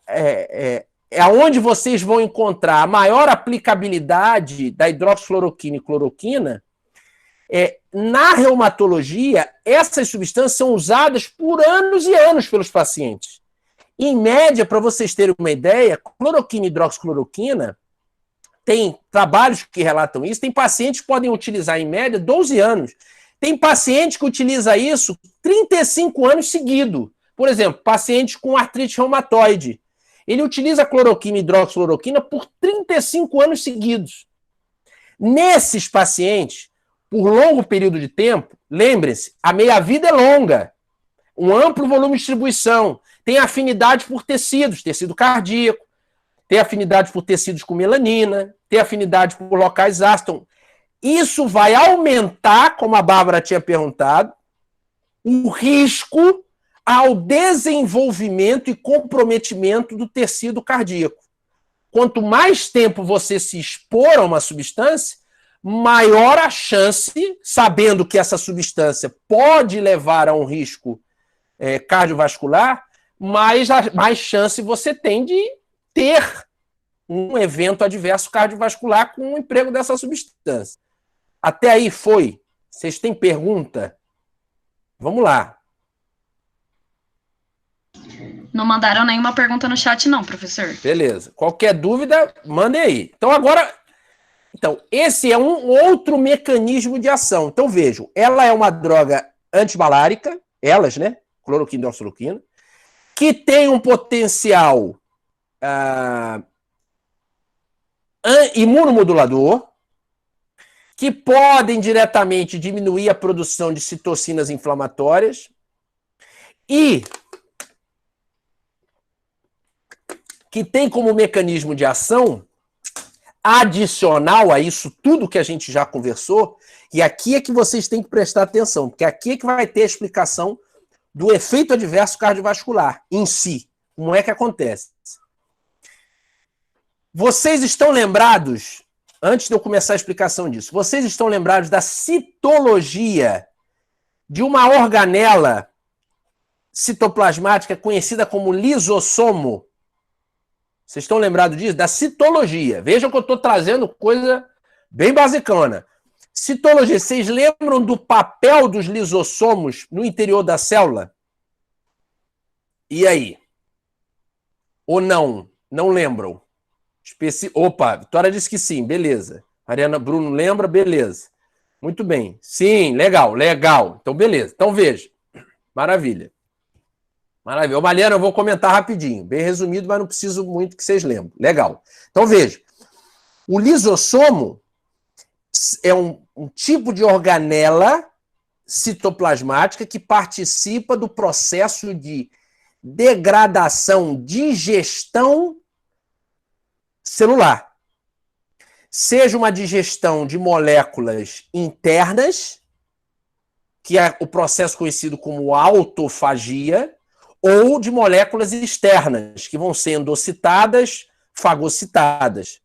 onde vocês vão encontrar a maior aplicabilidade da hidroxicloroquina e cloroquina, na reumatologia, essas substâncias são usadas por anos e anos pelos pacientes. Em média, para vocês terem uma ideia, cloroquina e hidroxicloroquina, tem trabalhos que relatam isso, tem pacientes que podem utilizar, em média, 12 anos. Tem paciente que utiliza isso 35 anos seguidos. Por exemplo, paciente com artrite reumatoide. Ele utiliza cloroquina e hidroxicloroquina por 35 anos seguidos. Nesses pacientes, por longo período de tempo, lembrem-se, a meia-vida é longa, um amplo volume de distribuição, tem afinidade por tecidos, tecido cardíaco, tem afinidade por tecidos com melanina, tem afinidade por locais ácidos. Isso vai aumentar, como a Bárbara tinha perguntado, o risco ao desenvolvimento e comprometimento do tecido cardíaco. Quanto mais tempo você se expor a uma substância, maior a chance, sabendo que essa substância pode levar a um risco cardiovascular, mais chance você tem de ter um evento adverso cardiovascular com o emprego dessa substância. Até aí foi? Vocês têm pergunta? Vamos lá. Não mandaram nenhuma pergunta no chat, não, professor. Beleza. Qualquer dúvida, mandem aí. Então, esse é um outro mecanismo de ação. Então, vejam, ela é uma droga antimalárica, elas, né? Cloroquina e hidroxicloroquina, que tem um potencial imunomodulador, que podem diretamente diminuir a produção de citocinas inflamatórias e que tem como mecanismo de ação adicional a isso tudo que a gente já conversou, e aqui é que vocês têm que prestar atenção, porque aqui é que vai ter a explicação do efeito adverso cardiovascular em si. Como é que acontece? Vocês estão lembrados, antes de eu começar a explicação disso, vocês estão lembrados da citologia de uma organela citoplasmática conhecida como lisossomo? Vocês estão lembrados disso? Da citologia. Vejam que eu estou trazendo coisa bem basicona. Citologia, vocês lembram do papel dos lisossomos no interior da célula? E aí? Ou não? Não lembram? Opa, Vitória disse que sim, beleza. Mariana Bruno lembra, beleza. Muito bem. Sim, legal. Então, beleza. Então, veja. Maravilha. Maravilha. Ô, Mariana, eu vou comentar rapidinho. Bem resumido, mas não preciso muito que vocês lembrem. Legal. Então, veja. O lisossomo é um tipo de organela citoplasmática que participa do processo de degradação, digestão celular. Seja uma digestão de moléculas internas, que é o processo conhecido como autofagia, ou de moléculas externas, que vão ser endocitadas, fagocitadas.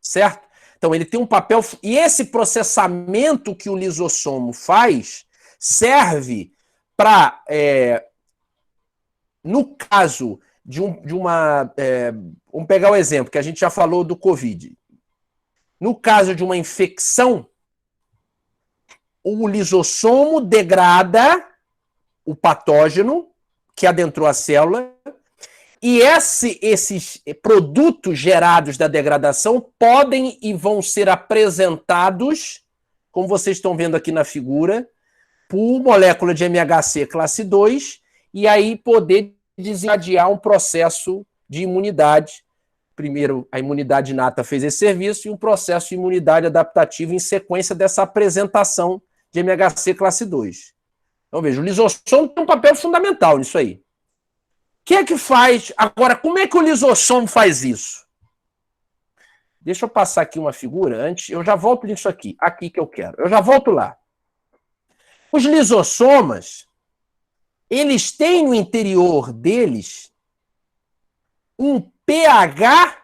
Certo? Então, ele tem um papel... E esse processamento que o lisossomo faz serve para, no caso de uma... vamos pegar o exemplo, que a gente já falou do Covid. No caso de uma infecção, o lisossomo degrada o patógeno que adentrou a célula E esses produtos gerados da degradação podem e vão ser apresentados, como vocês estão vendo aqui na figura, por molécula de MHC classe 2, e aí poder desencadear um processo de imunidade. Primeiro, a imunidade inata fez esse serviço, e um processo de imunidade adaptativa em sequência dessa apresentação de MHC classe 2. Então, veja, o lisossomo tem um papel fundamental nisso aí. O que é que faz? Agora, como é que o lisossomo faz isso? Deixa eu passar aqui uma figura antes, eu já volto nisso aqui que eu quero. Eu já volto lá. Os lisossomas, eles têm no interior deles um pH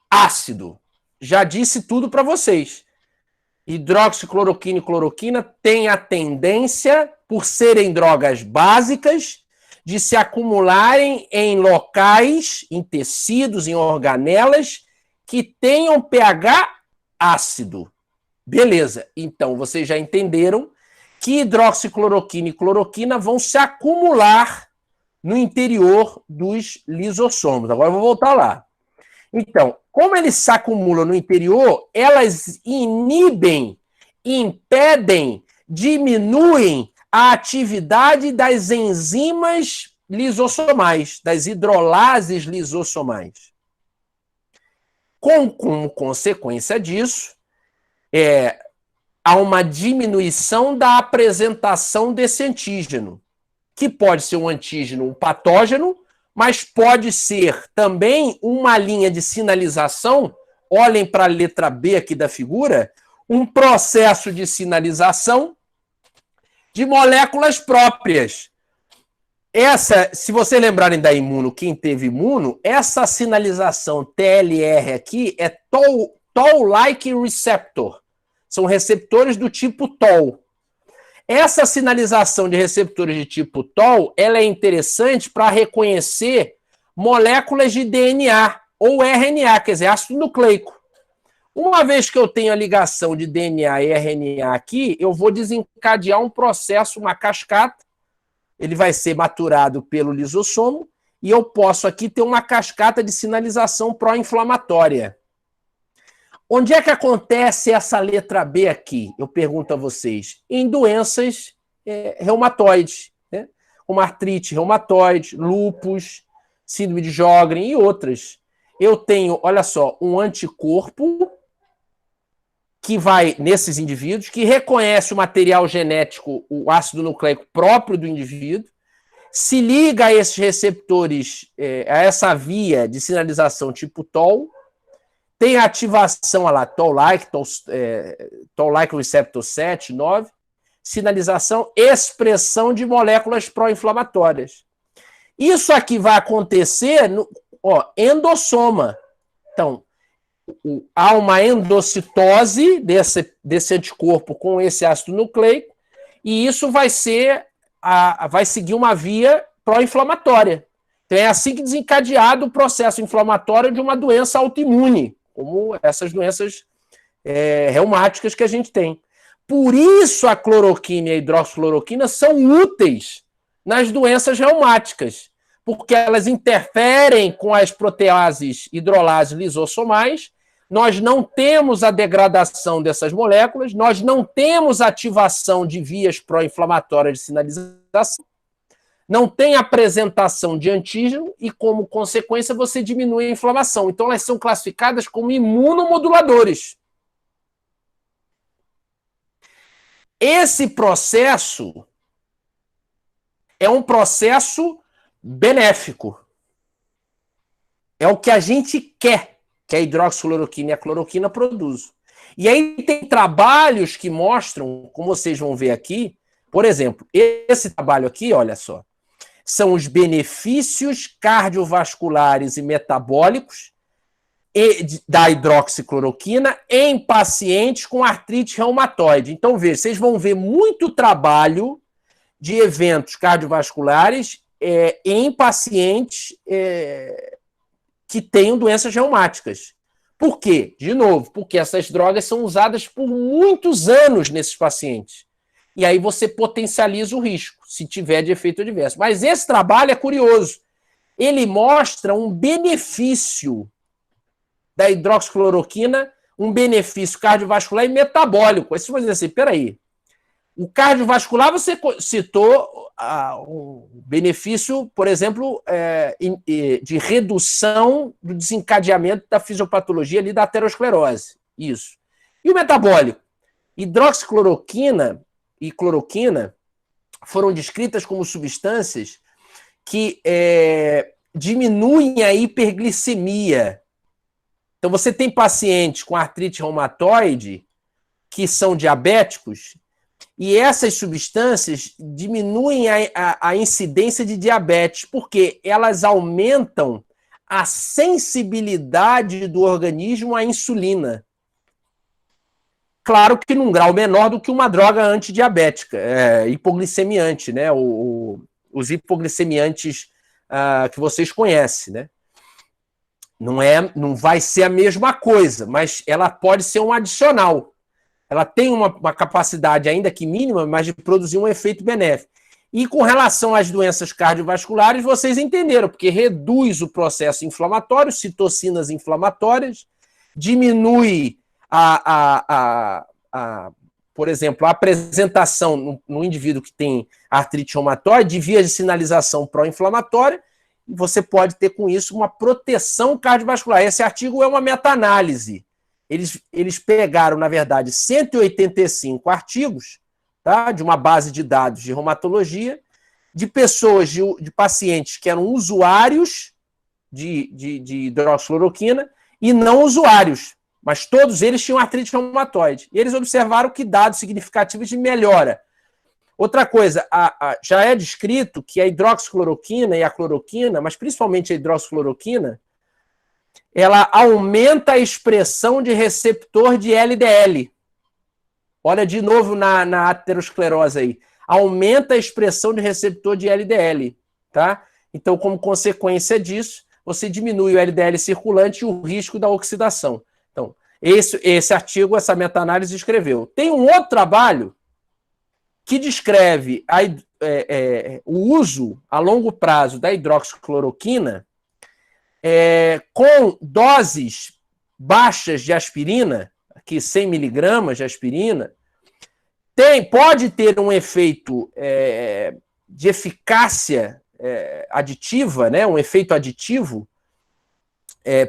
ácido. Já disse tudo para vocês. Hidroxicloroquina e cloroquina têm a tendência, por serem drogas básicas, de se acumularem em locais, em tecidos, em organelas, que tenham pH ácido. Beleza, então vocês já entenderam que hidroxicloroquina e cloroquina vão se acumular no interior dos lisossomos. Agora eu vou voltar lá. Então, como eles se acumulam no interior, elas inibem, impedem, diminuem a atividade das enzimas lisossomais, das hidrolases lisossomais. Como consequência disso, há uma diminuição da apresentação desse antígeno, que pode ser um antígeno patógeno, mas pode ser também uma linha de sinalização. Olhem para a letra B aqui da figura, um processo de sinalização de moléculas próprias. Se vocês lembrarem da imuno, quem teve imuno, essa sinalização TLR aqui é Toll-like receptor. São receptores do tipo Toll. Essa sinalização de receptores de tipo Toll, ela é interessante para reconhecer moléculas de DNA ou RNA, quer dizer, ácido nucleico. Uma vez que eu tenho a ligação de DNA e RNA aqui, eu vou desencadear um processo, uma cascata. Ele vai ser maturado pelo lisossomo e eu posso aqui ter uma cascata de sinalização pró-inflamatória. Onde é que acontece essa letra B aqui? Eu pergunto a vocês. Em doenças reumatoides, né? Como artrite reumatoide, lúpus, síndrome de Sjögren e outras. Eu tenho, olha só, um anticorpo que vai, nesses indivíduos, que reconhece o material genético, o ácido nucleico próprio do indivíduo, se liga a esses receptores, a essa via de sinalização tipo Toll, tem a ativação, olha lá, Toll-like receptor 7, 9, sinalização, expressão de moléculas pró-inflamatórias. Isso aqui vai acontecer no endossoma. Então, há uma endocitose desse anticorpo com esse ácido nucleico, e isso vai seguir uma via pró-inflamatória. Então, é assim que desencadeado o processo inflamatório de uma doença autoimune, como essas doenças reumáticas que a gente tem. Por isso a cloroquina e a hidroxicloroquina são úteis nas doenças reumáticas, porque elas interferem com as proteases hidrolases lisossomais. Nós não temos a degradação dessas moléculas, nós não temos ativação de vias pró-inflamatórias de sinalização, não tem apresentação de antígeno e, como consequência, você diminui a inflamação. Então, elas são classificadas como imunomoduladores. Esse processo é um processo benéfico. É o que a gente quer que a hidroxicloroquina e a cloroquina produzam. E aí tem trabalhos que mostram, como vocês vão ver aqui, por exemplo, esse trabalho aqui, olha só, são os benefícios cardiovasculares e metabólicos da hidroxicloroquina em pacientes com artrite reumatoide. Então, vocês vão ver muito trabalho de eventos cardiovasculares em pacientes que tenham doenças reumáticas. Por quê? De novo, porque essas drogas são usadas por muitos anos nesses pacientes. E aí você potencializa o risco, se tiver de efeito adverso. Mas esse trabalho é curioso. ele mostra um benefício da hidroxicloroquina, um benefício cardiovascular e metabólico. Aí você vai dizer assim, peraí, o cardiovascular você citou um benefício, por exemplo, de redução do desencadeamento da fisiopatologia ali da aterosclerose. Isso. E o metabólico? Hidroxicloroquina e cloroquina foram descritas como substâncias que diminuem a hiperglicemia. Então, você tem pacientes com artrite reumatoide que são diabéticos e essas substâncias diminuem a incidência de diabetes, porque elas aumentam a sensibilidade do organismo à insulina. Claro que num grau menor do que uma droga antidiabética, hipoglicemiante, né? Os hipoglicemiantes que vocês conhecem, né? Não vai ser a mesma coisa, mas ela pode ser um adicional. Ela tem uma capacidade, ainda que mínima, mas de produzir um efeito benéfico. E com relação às doenças cardiovasculares, vocês entenderam, porque reduz o processo inflamatório, citocinas inflamatórias, diminui por exemplo, a apresentação no indivíduo que tem artrite reumatoide de vias de sinalização pró-inflamatória, e você pode ter com isso uma proteção cardiovascular. Esse artigo é uma meta-análise. Eles pegaram, na verdade, 185 artigos, tá, de uma base de dados de reumatologia, de pessoas, de pacientes que eram usuários de hidroxicloroquina e não usuários, mas todos eles tinham artrite reumatoide. E eles observaram que dados significativos de melhora. Outra coisa, já é descrito que a hidroxicloroquina e a cloroquina, mas principalmente a hidroxicloroquina, ela aumenta a expressão de receptor de LDL. Olha de novo na aterosclerose aí. Aumenta a expressão de receptor de LDL, tá? Então, como consequência disso, você diminui o LDL circulante e o risco da oxidação. Então, esse artigo, essa meta-análise escreveu. Tem um outro trabalho que descreve o uso a longo prazo da hidroxicloroquina com doses baixas de aspirina, aqui 100 miligramas de aspirina, pode ter um efeito de eficácia aditiva, né, um efeito aditivo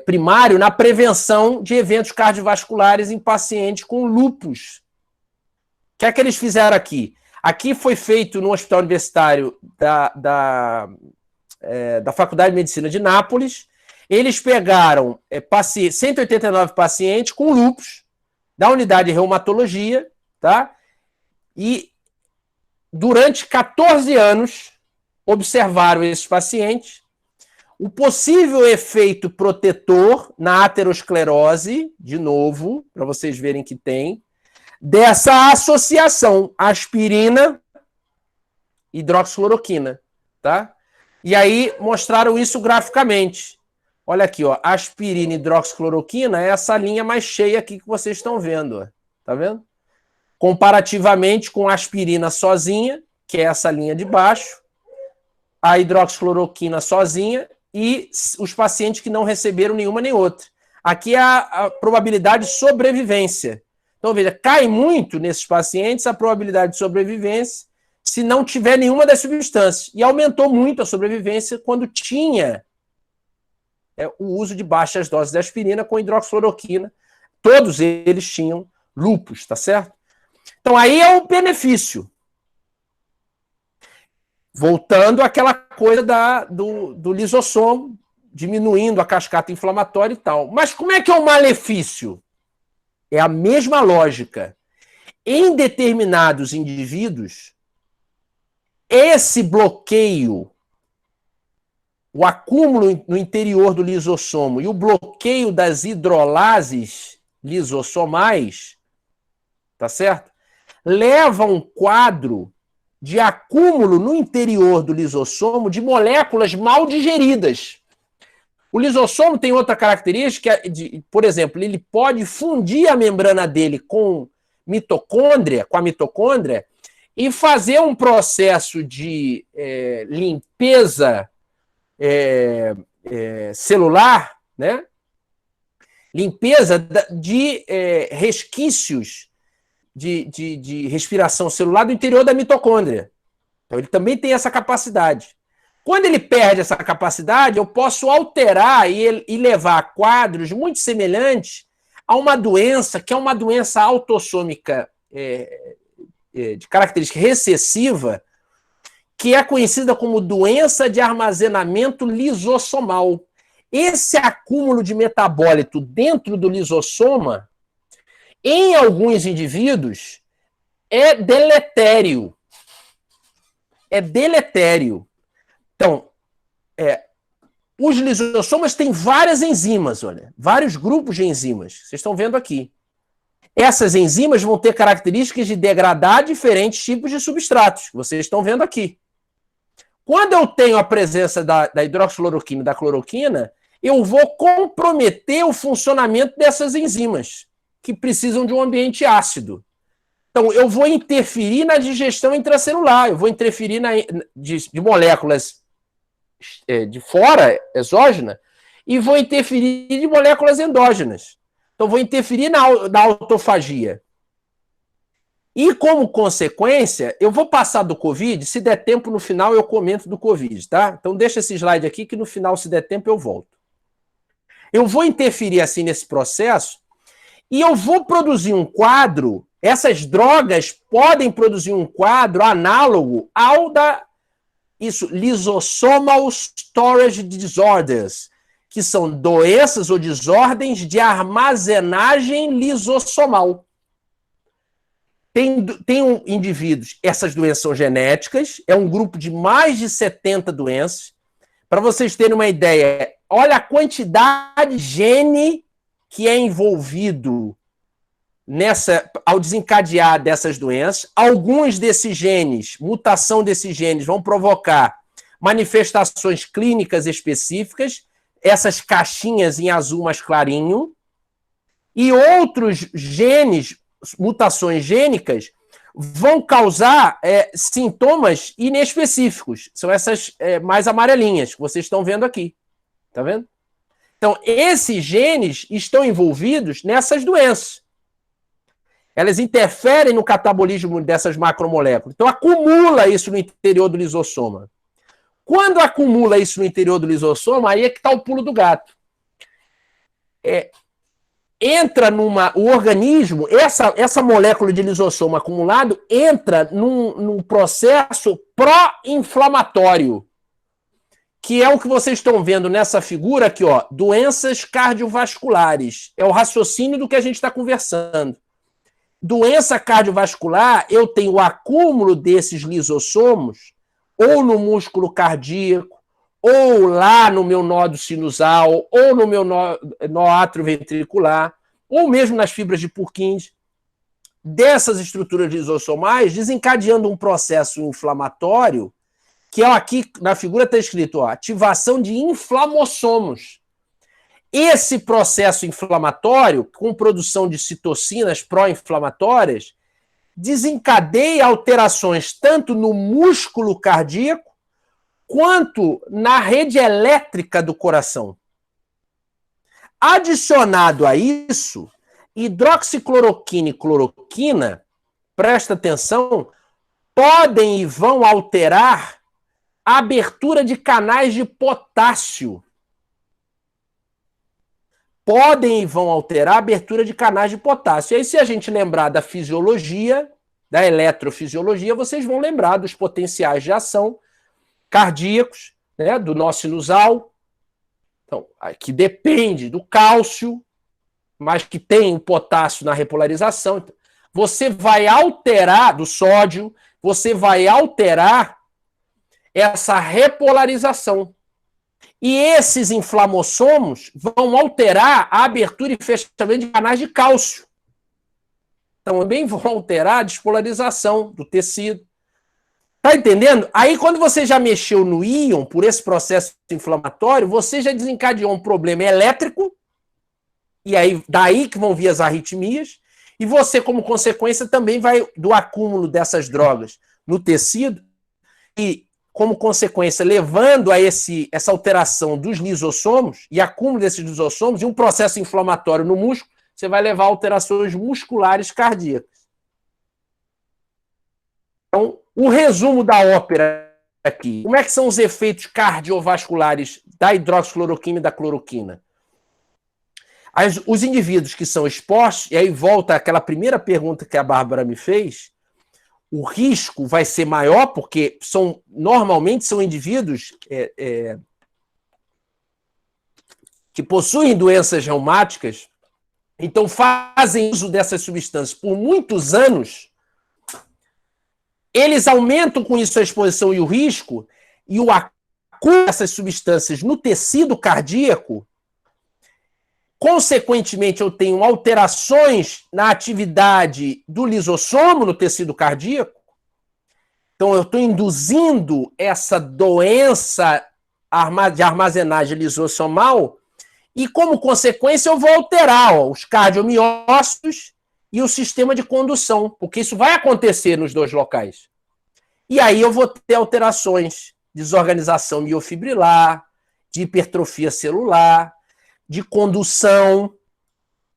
primário na prevenção de eventos cardiovasculares em pacientes com lúpus. O que é que eles fizeram aqui? Aqui foi feito no Hospital Universitário da Faculdade de Medicina de Nápoles. Eles pegaram 189 pacientes com lúpus da unidade de reumatologia, tá? E durante 14 anos observaram esses pacientes o possível efeito protetor na aterosclerose, de novo, para vocês verem que tem, dessa associação aspirina e hidroxicloroquina, tá? E aí mostraram isso graficamente. Olha aqui, ó, aspirina e hidroxicloroquina é essa linha mais cheia aqui que vocês estão vendo, ó. Tá vendo? Comparativamente com a aspirina sozinha, que é essa linha de baixo, a hidroxicloroquina sozinha e os pacientes que não receberam nenhuma nem outra. Aqui é a probabilidade de sobrevivência. Então, veja, cai muito nesses pacientes a probabilidade de sobrevivência se não tiver nenhuma das substâncias. E aumentou muito a sobrevivência quando tinha o uso de baixas doses de aspirina com hidroxicloroquina. Todos eles tinham lúpus, tá certo? Então, aí é o benefício. Voltando àquela coisa do lisossomo, diminuindo a cascata inflamatória e tal. Mas como é que é o malefício? É a mesma lógica. Em determinados indivíduos, esse bloqueio, o acúmulo no interior do lisossomo e o bloqueio das hidrolases lisossomais, tá certo? Leva a um quadro de acúmulo no interior do lisossomo de moléculas mal digeridas. O lisossomo tem outra característica, por exemplo, ele pode fundir a membrana dele com a mitocôndria, e fazer um processo de limpeza celular, né? Limpeza de resquícios de respiração celular do interior da mitocôndria. Então, ele também tem essa capacidade. Quando ele perde essa capacidade, eu posso alterar e levar a quadros muito semelhantes a uma doença, que é uma doença autossômica de característica recessiva, que é conhecida como doença de armazenamento lisossomal. Esse acúmulo de metabólito dentro do lisossoma, em alguns indivíduos, é deletério. É deletério. Então, os lisossomas têm várias enzimas, olha, vários grupos de enzimas. Vocês estão vendo aqui. Essas enzimas vão ter características de degradar diferentes tipos de substratos. Vocês estão vendo aqui. Quando eu tenho a presença da hidroxicloroquina e da cloroquina, eu vou comprometer o funcionamento dessas enzimas, que precisam de um ambiente ácido. Então, eu vou interferir na digestão intracelular, eu vou interferir de moléculas de fora, exógena, e vou interferir de moléculas endógenas. Então, vou interferir na autofagia. E, como consequência, eu vou passar do Covid, se der tempo no final eu comento do Covid, tá? Então, deixa esse slide aqui que no final, se der tempo, eu volto. Eu vou interferir assim nesse processo e eu vou produzir um quadro, essas drogas podem produzir um quadro análogo ao Lysosomal Storage Disorders, que são doenças ou desordens de armazenagem lisossomal. Tem indivíduos, essas doenças são genéticas, é um grupo de mais de 70 doenças. Para vocês terem uma ideia, olha a quantidade de gene que é envolvido ao desencadear dessas doenças. Alguns desses genes, mutação desses genes, vão provocar manifestações clínicas específicas, essas caixinhas em azul mais clarinho, e outros genes, mutações gênicas, vão causar sintomas inespecíficos. São essas mais amarelinhas que vocês estão vendo aqui. Tá vendo? Então, esses genes estão envolvidos nessas doenças. Elas interferem no catabolismo dessas macromoléculas. Então, acumula isso no interior do lisossoma. Quando acumula isso no interior do lisossoma, aí é que está o pulo do gato. Entra o organismo, essa molécula de lisossoma acumulado entra num processo pró-inflamatório, que é o que vocês estão vendo nessa figura aqui, ó, doenças cardiovasculares. É o raciocínio do que a gente está conversando. Doença cardiovascular, eu tenho o acúmulo desses lisossomos, ou no músculo cardíaco, ou lá no meu nódo sinusal, ou no meu nó atrioventricular, ou mesmo nas fibras de Purkinje, dessas estruturas lisossomais, desencadeando um processo inflamatório, que aqui na figura está escrito, ó, ativação de inflamossomos. Esse processo inflamatório, com produção de citocinas pró-inflamatórias, desencadeia alterações tanto no músculo cardíaco quanto na rede elétrica do coração. Adicionado a isso, hidroxicloroquina e cloroquina, presta atenção, podem e vão alterar a abertura de canais de potássio. Podem e vão alterar a abertura de canais de potássio. E aí, se a gente lembrar da fisiologia, da eletrofisiologia, vocês vão lembrar dos potenciais de ação cardíacos, né, do nó sinusal, então, que depende do cálcio, mas que tem o potássio na repolarização. Então, você vai alterar, do sódio, você vai alterar essa repolarização. E esses inflamossomos vão alterar a abertura e fechamento de canais de cálcio. Também vão alterar a despolarização do tecido. Tá entendendo? Aí, quando você já mexeu no íon, por esse processo inflamatório, você já desencadeou um problema elétrico, e aí daí que vão vir as arritmias, e você, como consequência, também vai do acúmulo dessas drogas no tecido, e como consequência, levando a essa alteração dos lisossomos e acúmulo desses lisossomos e um processo inflamatório no músculo, você vai levar a alterações musculares cardíacas. Então, o resumo da ópera aqui. Como é que são os efeitos cardiovasculares da hidroxicloroquina e da cloroquina? Os indivíduos que são expostos, e aí volta aquela primeira pergunta que a Bárbara me fez, o risco vai ser maior, porque normalmente são indivíduos que possuem doenças reumáticas, então fazem uso dessas substâncias por muitos anos, eles aumentam com isso a exposição e o risco, e o acúmulo dessas substâncias no tecido cardíaco, consequentemente, eu tenho alterações na atividade do lisossomo no tecido cardíaco. Então, eu estou induzindo essa doença de armazenagem lisossomal e, como consequência, eu vou alterar os cardiomiócitos e o sistema de condução, porque isso vai acontecer nos dois locais. E aí eu vou ter alterações, desorganização miofibrilar, de hipertrofia celular, de condução,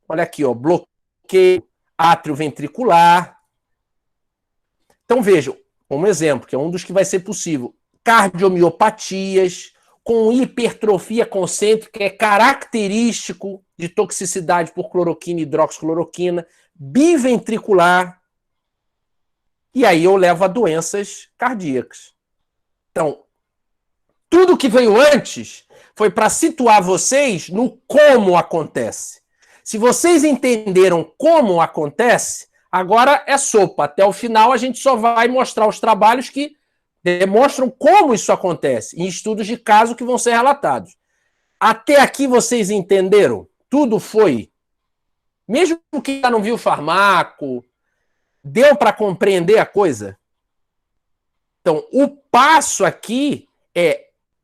olha aqui, ó, bloqueio atrioventricular. Então, vejam, como exemplo, que é um dos que vai ser possível, cardiomiopatias, com hipertrofia concêntrica, que é característico de toxicidade por cloroquina e hidroxicloroquina, biventricular, e aí eu levo a doenças cardíacas. Então, tudo que veio antes foi para situar vocês no como acontece. Se vocês entenderam como acontece, agora é sopa. Até o final a gente só vai mostrar os trabalhos que demonstram como isso acontece, em estudos de caso que vão ser relatados. Até aqui vocês entenderam? Tudo foi. Mesmo que não viu o farmaco, deu para compreender a coisa? Então, o passo aqui é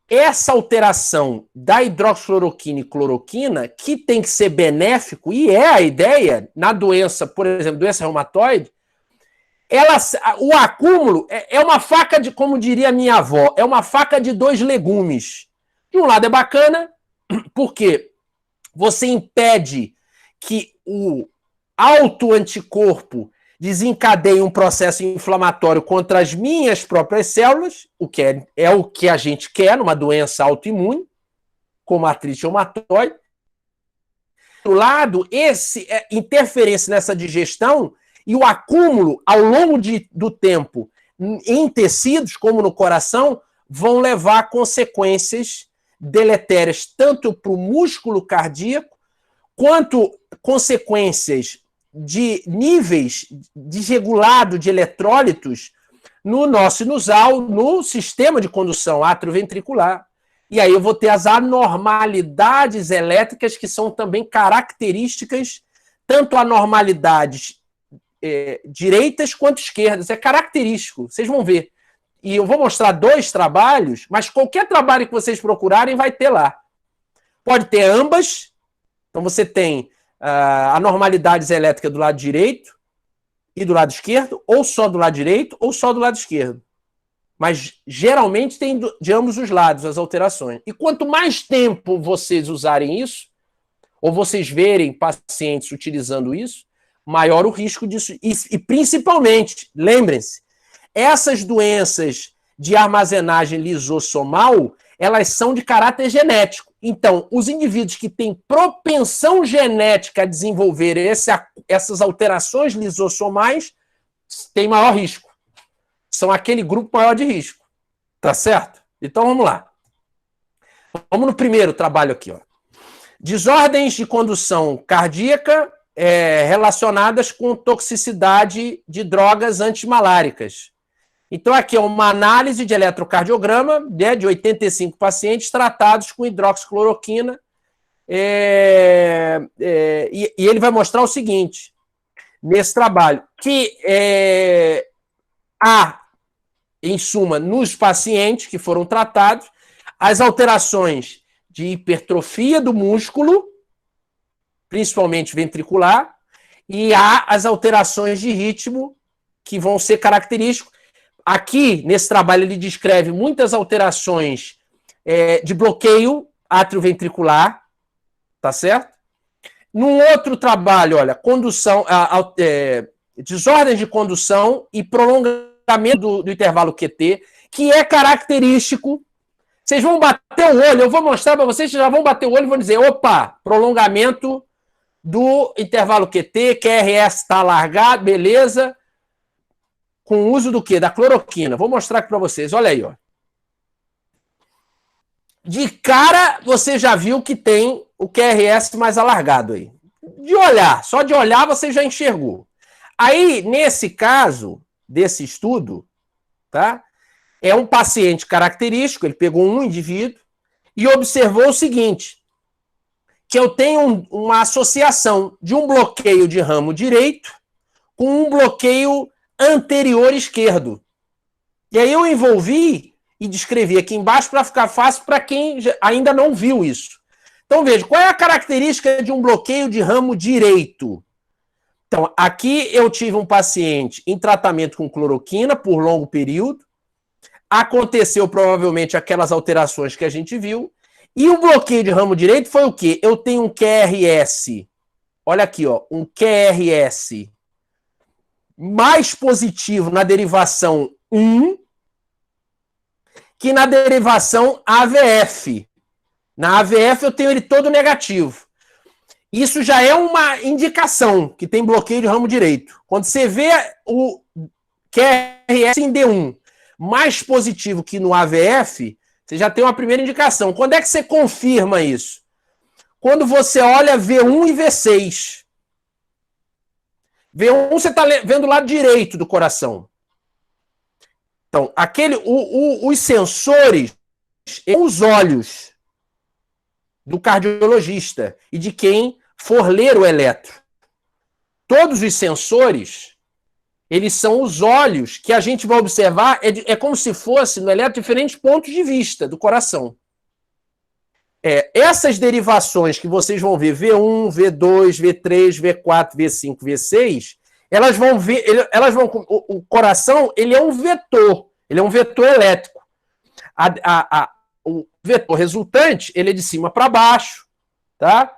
essa alteração da hidroxicloroquina e cloroquina, que tem que ser benéfico, e é a ideia, na doença, por exemplo, doença reumatoide, o acúmulo é uma faca de, como diria minha avó, é uma faca de dois legumes. De um lado é bacana, porque você impede que o autoanticorpo desencadeia um processo inflamatório contra as minhas próprias células, o que é o que a gente quer numa doença autoimune, como a artrite reumatoide. Do lado, interferência nessa digestão e o acúmulo ao longo do tempo em tecidos, como no coração, vão levar a consequências deletérias tanto para o músculo cardíaco, quanto consequências de níveis desregulados de eletrólitos no nó sinusal, no sistema de condução atrioventricular. E aí eu vou ter as anormalidades elétricas, que são também características, tanto anormalidades direitas quanto esquerdas. É característico, vocês vão ver. E eu vou mostrar 2 trabalhos, mas qualquer trabalho que vocês procurarem vai ter lá. Pode ter ambas. Então você tem anormalidades elétricas do lado direito e do lado esquerdo, ou só do lado direito, ou só do lado esquerdo. Mas geralmente tem de ambos os lados as alterações. E quanto mais tempo vocês usarem isso, ou vocês verem pacientes utilizando isso, maior o risco disso. E principalmente, lembrem-se, essas doenças de armazenagem lisossomal, elas são de caráter genético. Então, os indivíduos que têm propensão genética a desenvolver essas alterações lisossomais têm maior risco. São aquele grupo maior de risco. Tá certo? Então, vamos lá. Vamos no primeiro trabalho aqui, ó. Desordens de condução cardíaca relacionadas com toxicidade de drogas antimaláricas. Então, aqui é uma análise de eletrocardiograma, né, de 85 pacientes tratados com hidroxicloroquina. E ele vai mostrar o seguinte, nesse trabalho, que há, em suma, nos pacientes que foram tratados, as alterações de hipertrofia do músculo, principalmente ventricular, e há as alterações de ritmo, que vão ser característicos. aqui, nesse trabalho, ele descreve muitas alterações de bloqueio atrioventricular, tá certo? Num outro trabalho, olha, condução, desordens de condução e prolongamento do intervalo QT, que é característico. Vocês vão bater o olho, eu vou mostrar para vocês, já vão bater o olho e vão dizer, opa, prolongamento do intervalo QT, QRS está alargado, beleza, com o uso do quê? Da cloroquina. Vou mostrar aqui para vocês, olha aí, ó. De cara, você já viu que tem o QRS mais alargado aí. De olhar, só de olhar você já enxergou. Aí, nesse caso, desse estudo, tá? É um paciente característico, ele pegou um indivíduo e observou o seguinte, que eu tenho uma associação de um bloqueio de ramo direito com um bloqueio anterior esquerdo. E aí eu envolvi e descrevi aqui embaixo para ficar fácil para quem ainda não viu isso. Então veja, qual é a característica de um bloqueio de ramo direito? Então, aqui eu tive um paciente em tratamento com cloroquina por longo período, aconteceu provavelmente aquelas alterações que a gente viu, e o bloqueio de ramo direito foi o quê? Eu tenho um QRS, olha aqui, ó, um QRS mais positivo na derivação 1 que na derivação AVF. Na AVF eu tenho ele todo negativo. Isso já é uma indicação que tem bloqueio de ramo direito. Quando você vê o QRS em D1 mais positivo que no AVF, você já tem uma primeira indicação. Quando é que você confirma isso? Quando você olha V1 e V6. V1 você está vendo o lado direito do coração. Então, os sensores, os olhos do cardiologista e de quem for ler o eletro. Todos os sensores, eles são os olhos que a gente vai observar, é como se fosse no eletro diferentes pontos de vista do coração. Essas derivações que vocês vão ver, V1, V2, V3, V4, V5, V6, elas vão ver, o coração, ele é um vetor elétrico. O vetor resultante, ele é de cima para baixo, tá?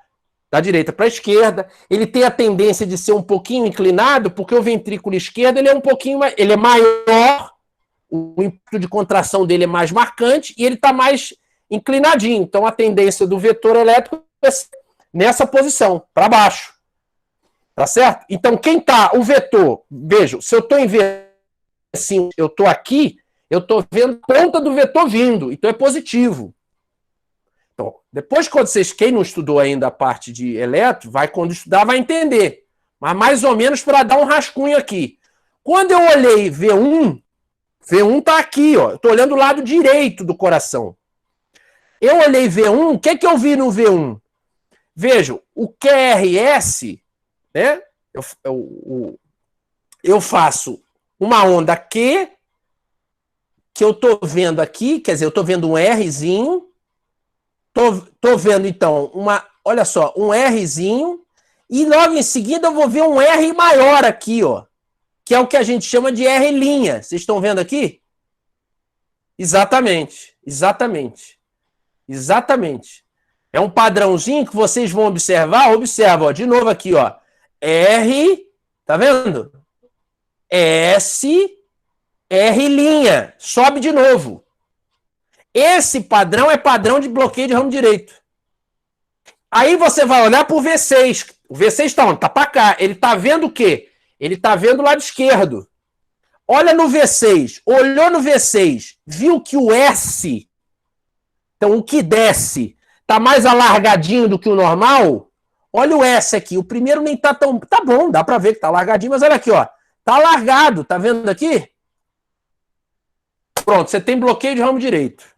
Da direita para a esquerda. Ele tem a tendência de ser um pouquinho inclinado, porque o ventrículo esquerdo, ele é maior, o impacto de contração dele é mais marcante e ele está mais inclinadinho. Então, a tendência do vetor elétrico é nessa posição, para baixo. Tá certo? Então, o vetor, veja, se eu estou em V5, eu estou aqui, eu estou vendo a ponta do vetor vindo, então é positivo. Então, depois, quem não estudou ainda a parte de eletro, quando estudar, vai entender. Mas mais ou menos para dar um rascunho aqui. Quando eu olhei V1 está aqui, ó. Eu estou olhando o lado direito do coração. Eu olhei V1, o que eu vi no V1? Vejam, o QRS, né? Eu faço uma onda Q, que eu estou vendo aqui, quer dizer, eu estou vendo um Rzinho, tô vendo, então, olha só, um Rzinho, e logo em seguida eu vou ver um R maior aqui, ó, que é o que a gente chama de R'. Vocês estão vendo aqui? Exatamente. É um padrãozinho que vocês vão observar, observa, ó, de novo aqui, ó, R, tá vendo? S, R', sobe de novo. Esse padrão é padrão de bloqueio de ramo direito. Aí você vai olhar para o V6. O V6 está onde? Está para cá. Ele está vendo o quê? Ele está vendo o lado esquerdo. Olha no V6. Olhou no V6. Viu que o S, então o que desce, está mais alargadinho do que o normal? Olha o S aqui. O primeiro nem está tão... Tá bom, dá para ver que está alargadinho, mas olha aqui, ó. Está alargado. Tá vendo aqui? Pronto, você tem bloqueio de ramo direito.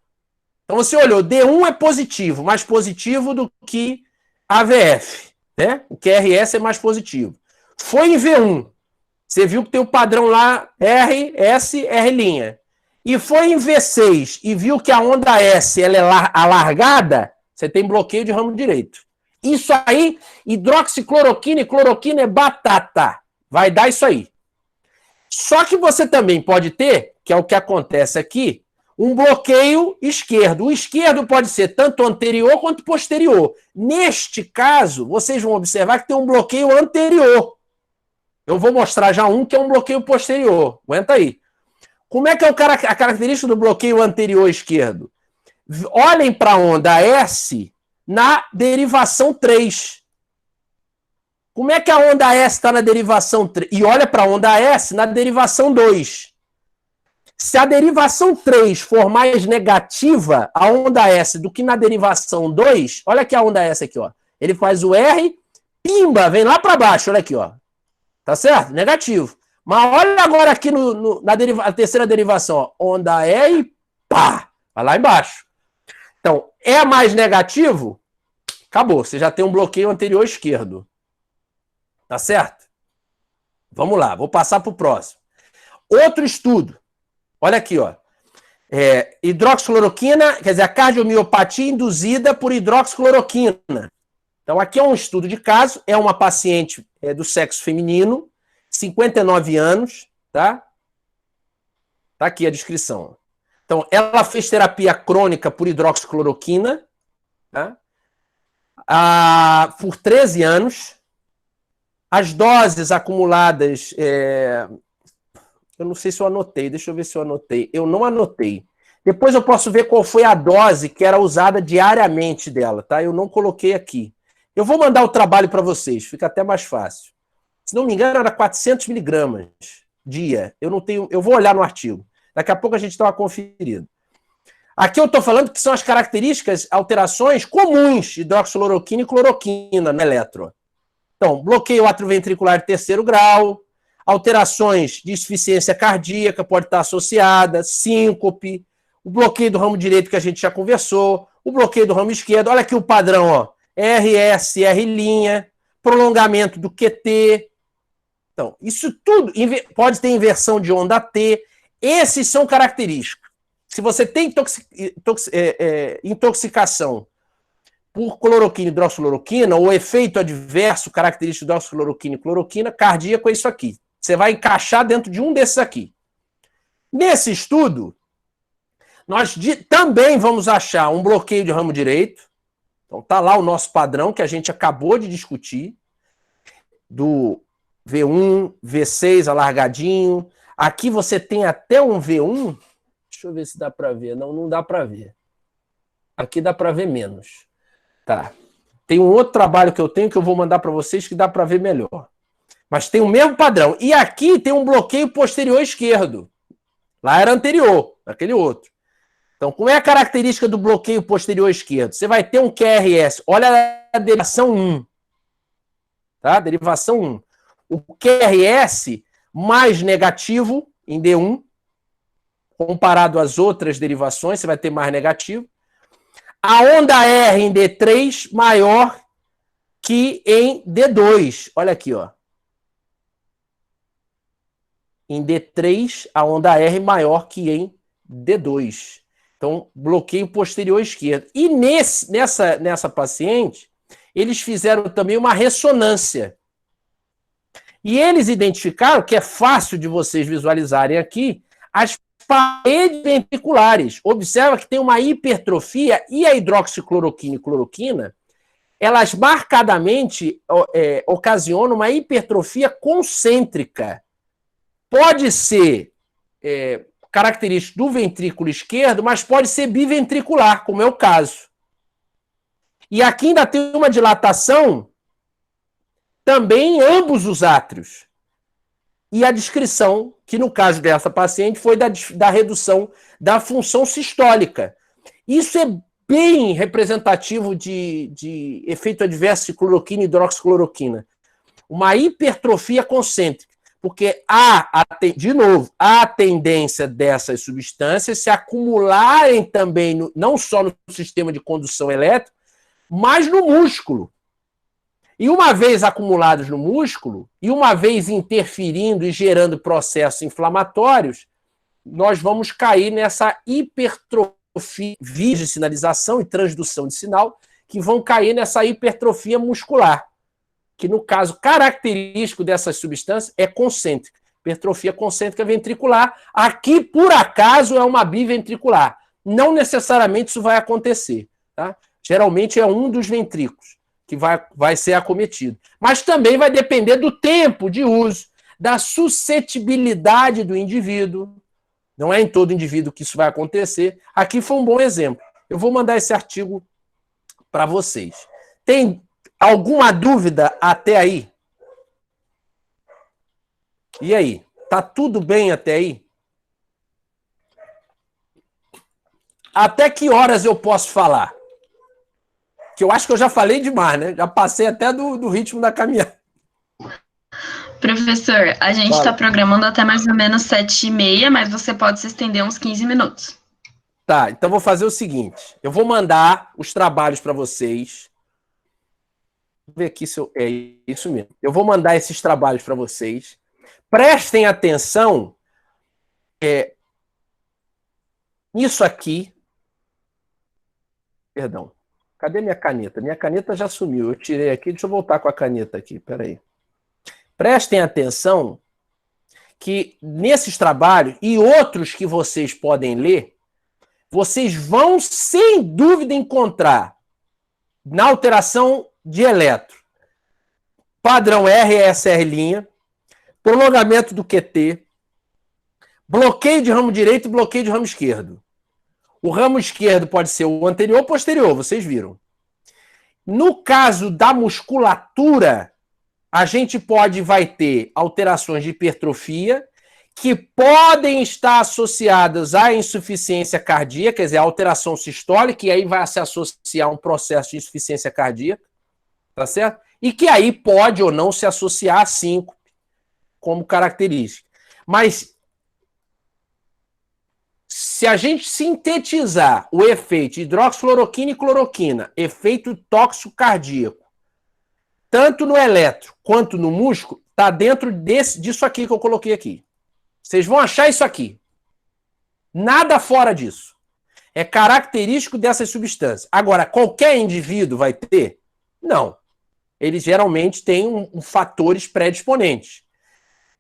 Então você olhou, D1 é positivo, mais positivo do que AVF, né? O QRS é mais positivo. Foi em V1, você viu que tem o padrão lá, R, S, R'. E foi em V6 e viu que a onda S ela é alargada, você tem bloqueio de ramo direito. Isso aí, hidroxicloroquina e cloroquina é batata. Vai dar isso aí. Só que você também pode ter que é o que acontece aqui, um bloqueio esquerdo. O esquerdo pode ser tanto anterior quanto posterior. Neste caso, vocês vão observar que tem um bloqueio anterior. Eu vou mostrar já um que é um bloqueio posterior. Aguenta aí. Como é que é a característica do bloqueio anterior esquerdo? Olhem para a onda S na derivação 3. Como é que a onda S está na derivação 3? E olha para a onda S na derivação 2. Se a derivação 3 for mais negativa, a onda S, do que na derivação 2, olha aqui a onda S aqui, ó. Ele faz o R, pimba, vem lá para baixo, olha aqui, ó. Tá certo? Negativo. Mas olha agora aqui na terceira derivação, ó. Onda E e pá, vai lá embaixo. Então, é mais negativo, acabou. Você já tem um bloqueio anterior esquerdo. Tá certo? Vamos lá, vou passar para o próximo. Outro estudo. Olha aqui, ó. Hidroxicloroquina, quer dizer, a cardiomiopatia induzida por hidroxicloroquina. Então, aqui é um estudo de caso, é uma paciente do sexo feminino, 59 anos, tá? Tá aqui a descrição. Então, ela fez terapia crônica por hidroxicloroquina, tá? Por 13 anos. As doses acumuladas, eu não sei se eu anotei, deixa eu ver se eu anotei. Eu não anotei. Depois eu posso ver qual foi a dose que era usada diariamente dela, tá? Eu não coloquei aqui. Eu vou mandar o trabalho para vocês, fica até mais fácil. Se não me engano, era 400 miligramas dia. Eu não tenho, eu vou olhar no artigo. Daqui a pouco a gente dá uma conferida. Aqui eu estou falando que são as características, alterações comuns de hidroxicloroquina e cloroquina no eletro. Então, bloqueio atrioventricular de terceiro grau, alterações de insuficiência cardíaca pode estar associada, síncope, o bloqueio do ramo direito que a gente já conversou, o bloqueio do ramo esquerdo, olha aqui o padrão, ó, RS, R', prolongamento do QT. Então, isso tudo pode ter inversão de onda T. Esses são característicos. Se você tem intoxicação por cloroquina e hidroxicloroquina, ou efeito adverso característico de hidroxicloroquina e cloroquina, cardíaco é isso aqui. Você vai encaixar dentro de um desses aqui. Nesse estudo, nós também vamos achar um bloqueio de ramo direito. Então tá lá o nosso padrão que a gente acabou de discutir, do V1, V6 alargadinho. Aqui você tem até um V1. Deixa eu ver se dá para ver. Não, não dá para ver. Aqui dá para ver menos. Tá. Tem um outro trabalho que eu tenho que eu vou mandar para vocês que dá para ver melhor. Mas tem o mesmo padrão. E aqui tem um bloqueio posterior esquerdo. Lá era anterior, aquele outro. Então, como é a característica do bloqueio posterior esquerdo? Você vai ter um QRS. Olha a derivação 1. Tá? Derivação 1. O QRS mais negativo em D1, comparado às outras derivações, você vai ter mais negativo. A onda R em D3 maior que em D2. Olha aqui, ó. Em D3, a onda R maior que em D2. Então, bloqueio posterior esquerdo. E nessa paciente, eles fizeram também uma ressonância. E eles identificaram, que é fácil de vocês visualizarem aqui, as paredes ventriculares. Observa que tem uma hipertrofia e a hidroxicloroquina e cloroquina, elas marcadamente ocasionam uma hipertrofia concêntrica. Pode ser característico do ventrículo esquerdo, mas pode ser biventricular, como é o caso. E aqui ainda tem uma dilatação também em ambos os átrios. E a descrição, que no caso dessa paciente, foi da redução da função sistólica. Isso é bem representativo de efeito adverso de cloroquina e hidroxicloroquina. Uma hipertrofia concêntrica, porque de novo, há a tendência dessas substâncias se acumularem também, não só no sistema de condução elétrica, mas no músculo. E uma vez acumulados no músculo, e uma vez interferindo e gerando processos inflamatórios, nós vamos cair nessa hipertrofia, vias de sinalização e transdução de sinal, que vão cair nessa hipertrofia muscular, que no caso característico dessas substâncias é concêntrica. hipertrofia concêntrica ventricular. Aqui, por acaso, é uma biventricular. Não necessariamente isso vai acontecer. Tá? Geralmente é um dos ventrículos que vai ser acometido. Mas também vai depender do tempo de uso, da suscetibilidade do indivíduo. Não é em todo indivíduo que isso vai acontecer. Aqui foi um bom exemplo. Eu vou mandar esse artigo para vocês. Tem alguma dúvida até aí? E aí? Tá tudo bem até aí? Até que horas eu posso falar? Que eu acho que eu já falei demais, né? Já passei até do ritmo da caminhada. Professor, a gente está programando até mais ou menos 7h30, mas você pode se estender uns 15 minutos. Tá, então vou fazer o seguinte. Eu vou mandar os trabalhos para vocês. Vou ver aqui se eu... É isso mesmo. Eu vou mandar esses trabalhos para vocês. Prestem atenção nisso aqui. Perdão. Cadê minha caneta? Minha caneta já sumiu. Eu tirei aqui. Deixa eu voltar com a caneta aqui. Peraí. Prestem atenção que nesses trabalhos e outros que vocês podem ler, vocês vão, sem dúvida, encontrar na alteração de eletro padrão RSR', prolongamento do QT, bloqueio de ramo direito e bloqueio de ramo esquerdo. O ramo esquerdo pode ser o anterior ou posterior, vocês viram. No caso da musculatura, a gente vai ter alterações de hipertrofia que podem estar associadas à insuficiência cardíaca, quer dizer, à alteração sistólica, e aí vai se associar a um processo de insuficiência cardíaca, tá certo? E que aí pode ou não se associar a síncope como característica. Mas se a gente sintetizar o efeito hidroxicloroquina e cloroquina, efeito tóxico cardíaco, tanto no eletro quanto no músculo, está dentro disso aqui que eu coloquei aqui. Vocês vão achar isso aqui. Nada fora disso. É característico dessas substâncias. Agora, qualquer indivíduo vai ter? Não. Eles geralmente têm fatores predisponentes.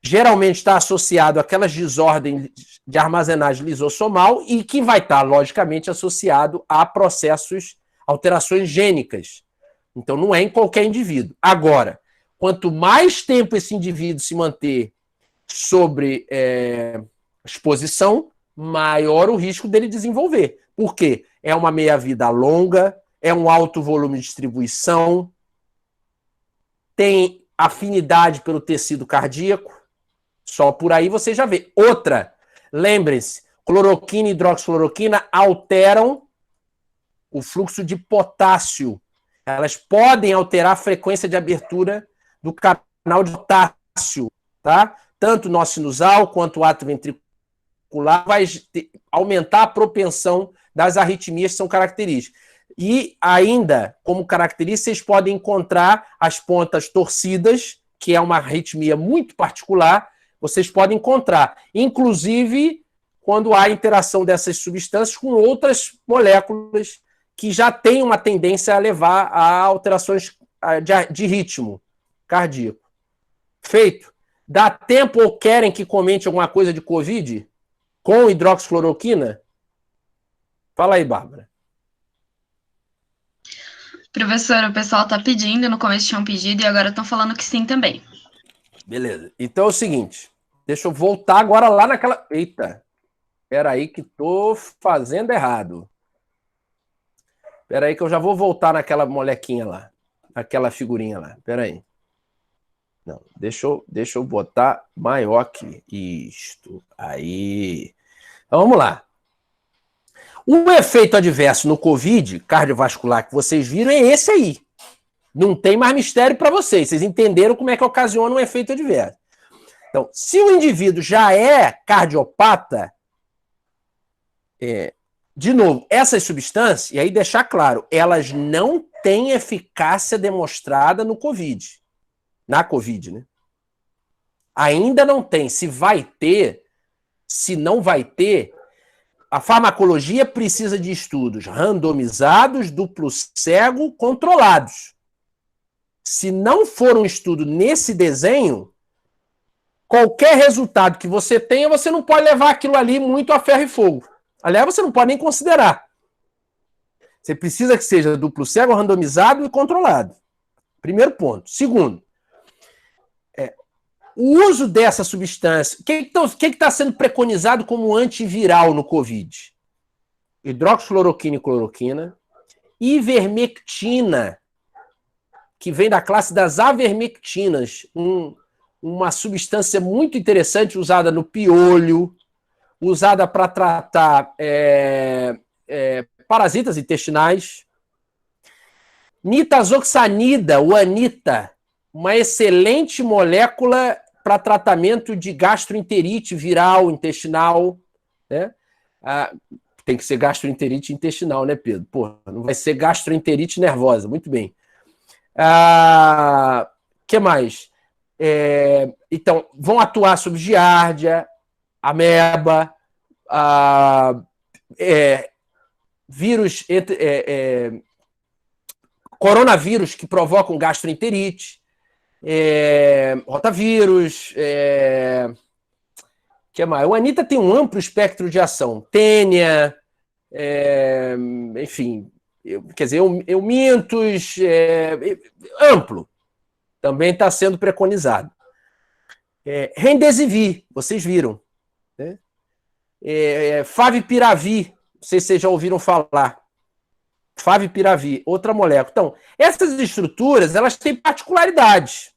Geralmente está associado àquelas desordens de armazenagem lisossomal e que vai estar, logicamente, associado a processos, alterações gênicas. Então, não é em qualquer indivíduo. Agora, quanto mais tempo esse indivíduo se manter sobre exposição, maior o risco dele desenvolver. Por quê? É uma meia-vida longa, é um alto volume de distribuição, tem afinidade pelo tecido cardíaco, só por aí você já vê. Outra, lembrem-se, cloroquina e hidroxicloroquina alteram o fluxo de potássio. Elas podem alterar a frequência de abertura do canal de potássio, tá? Tanto nó sinusal quanto o ato ventricular vai aumentar a propensão das arritmias que são características. E ainda, como característica, vocês podem encontrar as pontas torcidas, que é uma arritmia muito particular, vocês podem encontrar, inclusive quando há interação dessas substâncias com outras moléculas que já têm uma tendência a levar a alterações de ritmo cardíaco. Feito. Dá tempo ou querem que comente alguma coisa de Covid com hidroxicloroquina? Fala aí, Bárbara. Professor, o pessoal está pedindo, no começo tinham pedido e agora estão falando que sim também. Beleza. Então é o seguinte, deixa eu voltar agora lá naquela... Eita, espera aí que tô fazendo errado. Espera aí que eu já vou voltar naquela molequinha lá, naquela figurinha lá. Espera aí. Não, deixa eu botar maior aqui. Isto. Aí. Então, vamos lá. O efeito adverso no COVID cardiovascular que vocês viram é esse aí. Não tem mais mistério para vocês. Vocês entenderam como é que ocasiona um efeito adverso. Então, se o indivíduo já é cardiopata, de novo, essas substâncias, e aí deixar claro, elas não têm eficácia demonstrada no COVID. Na COVID, né? Ainda não tem. Se vai ter, se não vai ter, a farmacologia precisa de estudos randomizados, duplo cego, controlados. Se não for um estudo nesse desenho, qualquer resultado que você tenha, você não pode levar aquilo ali muito a ferro e fogo. Aliás, você não pode nem considerar. Você precisa que seja duplo cego, randomizado e controlado. Primeiro ponto. Segundo, o uso dessa substância... O que está sendo preconizado como antiviral no Covid? Hidroxicloroquina e cloroquina, ivermectina, que vem da classe das avermectinas, uma substância muito interessante usada no piolho, usada para tratar parasitas intestinais. Nitazoxanida, o Anita, uma excelente molécula para tratamento de gastroenterite viral intestinal, né? Tem que ser gastroenterite intestinal, né, Pedro? Pô, não vai ser gastroenterite nervosa. Muito bem. Que mais? Então, vão atuar sobre giardia, ameba, vírus, coronavírus que provocam gastroenterite, rotavírus, que mais? O Anita tem um amplo espectro de ação. Tênia, enfim, quer dizer, eumintos, amplo. Também está sendo preconizado. Remdesivir, vocês viram. Né? Favipiravir, não sei se vocês já ouviram falar. Favipiravir, outra molécula. Então, essas estruturas, elas têm particularidades.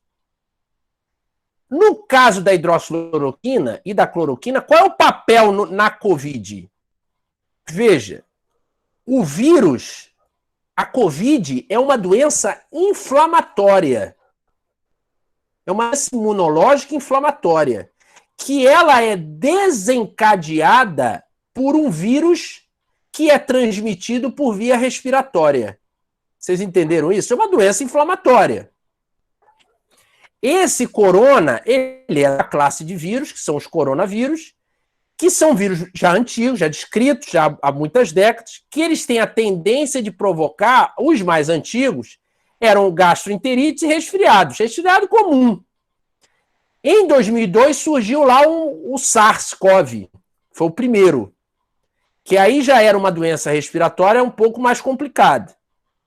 No caso da hidroxicloroquina e da cloroquina, qual é o papel na COVID? Veja, o vírus, a COVID, é uma doença inflamatória. É uma doença imunológica inflamatória, que ela é desencadeada por um vírus que é transmitido por via respiratória. Vocês entenderam isso? É uma doença inflamatória. Esse corona, ele é da classe de vírus, que são os coronavírus, que são vírus já antigos, já descritos já há muitas décadas, que eles têm a tendência de provocar, os mais antigos, eram gastroenterite e resfriados, resfriado comum. Em 2002 surgiu lá o SARS-CoV, foi o primeiro, que aí já era uma doença respiratória um pouco mais complicada.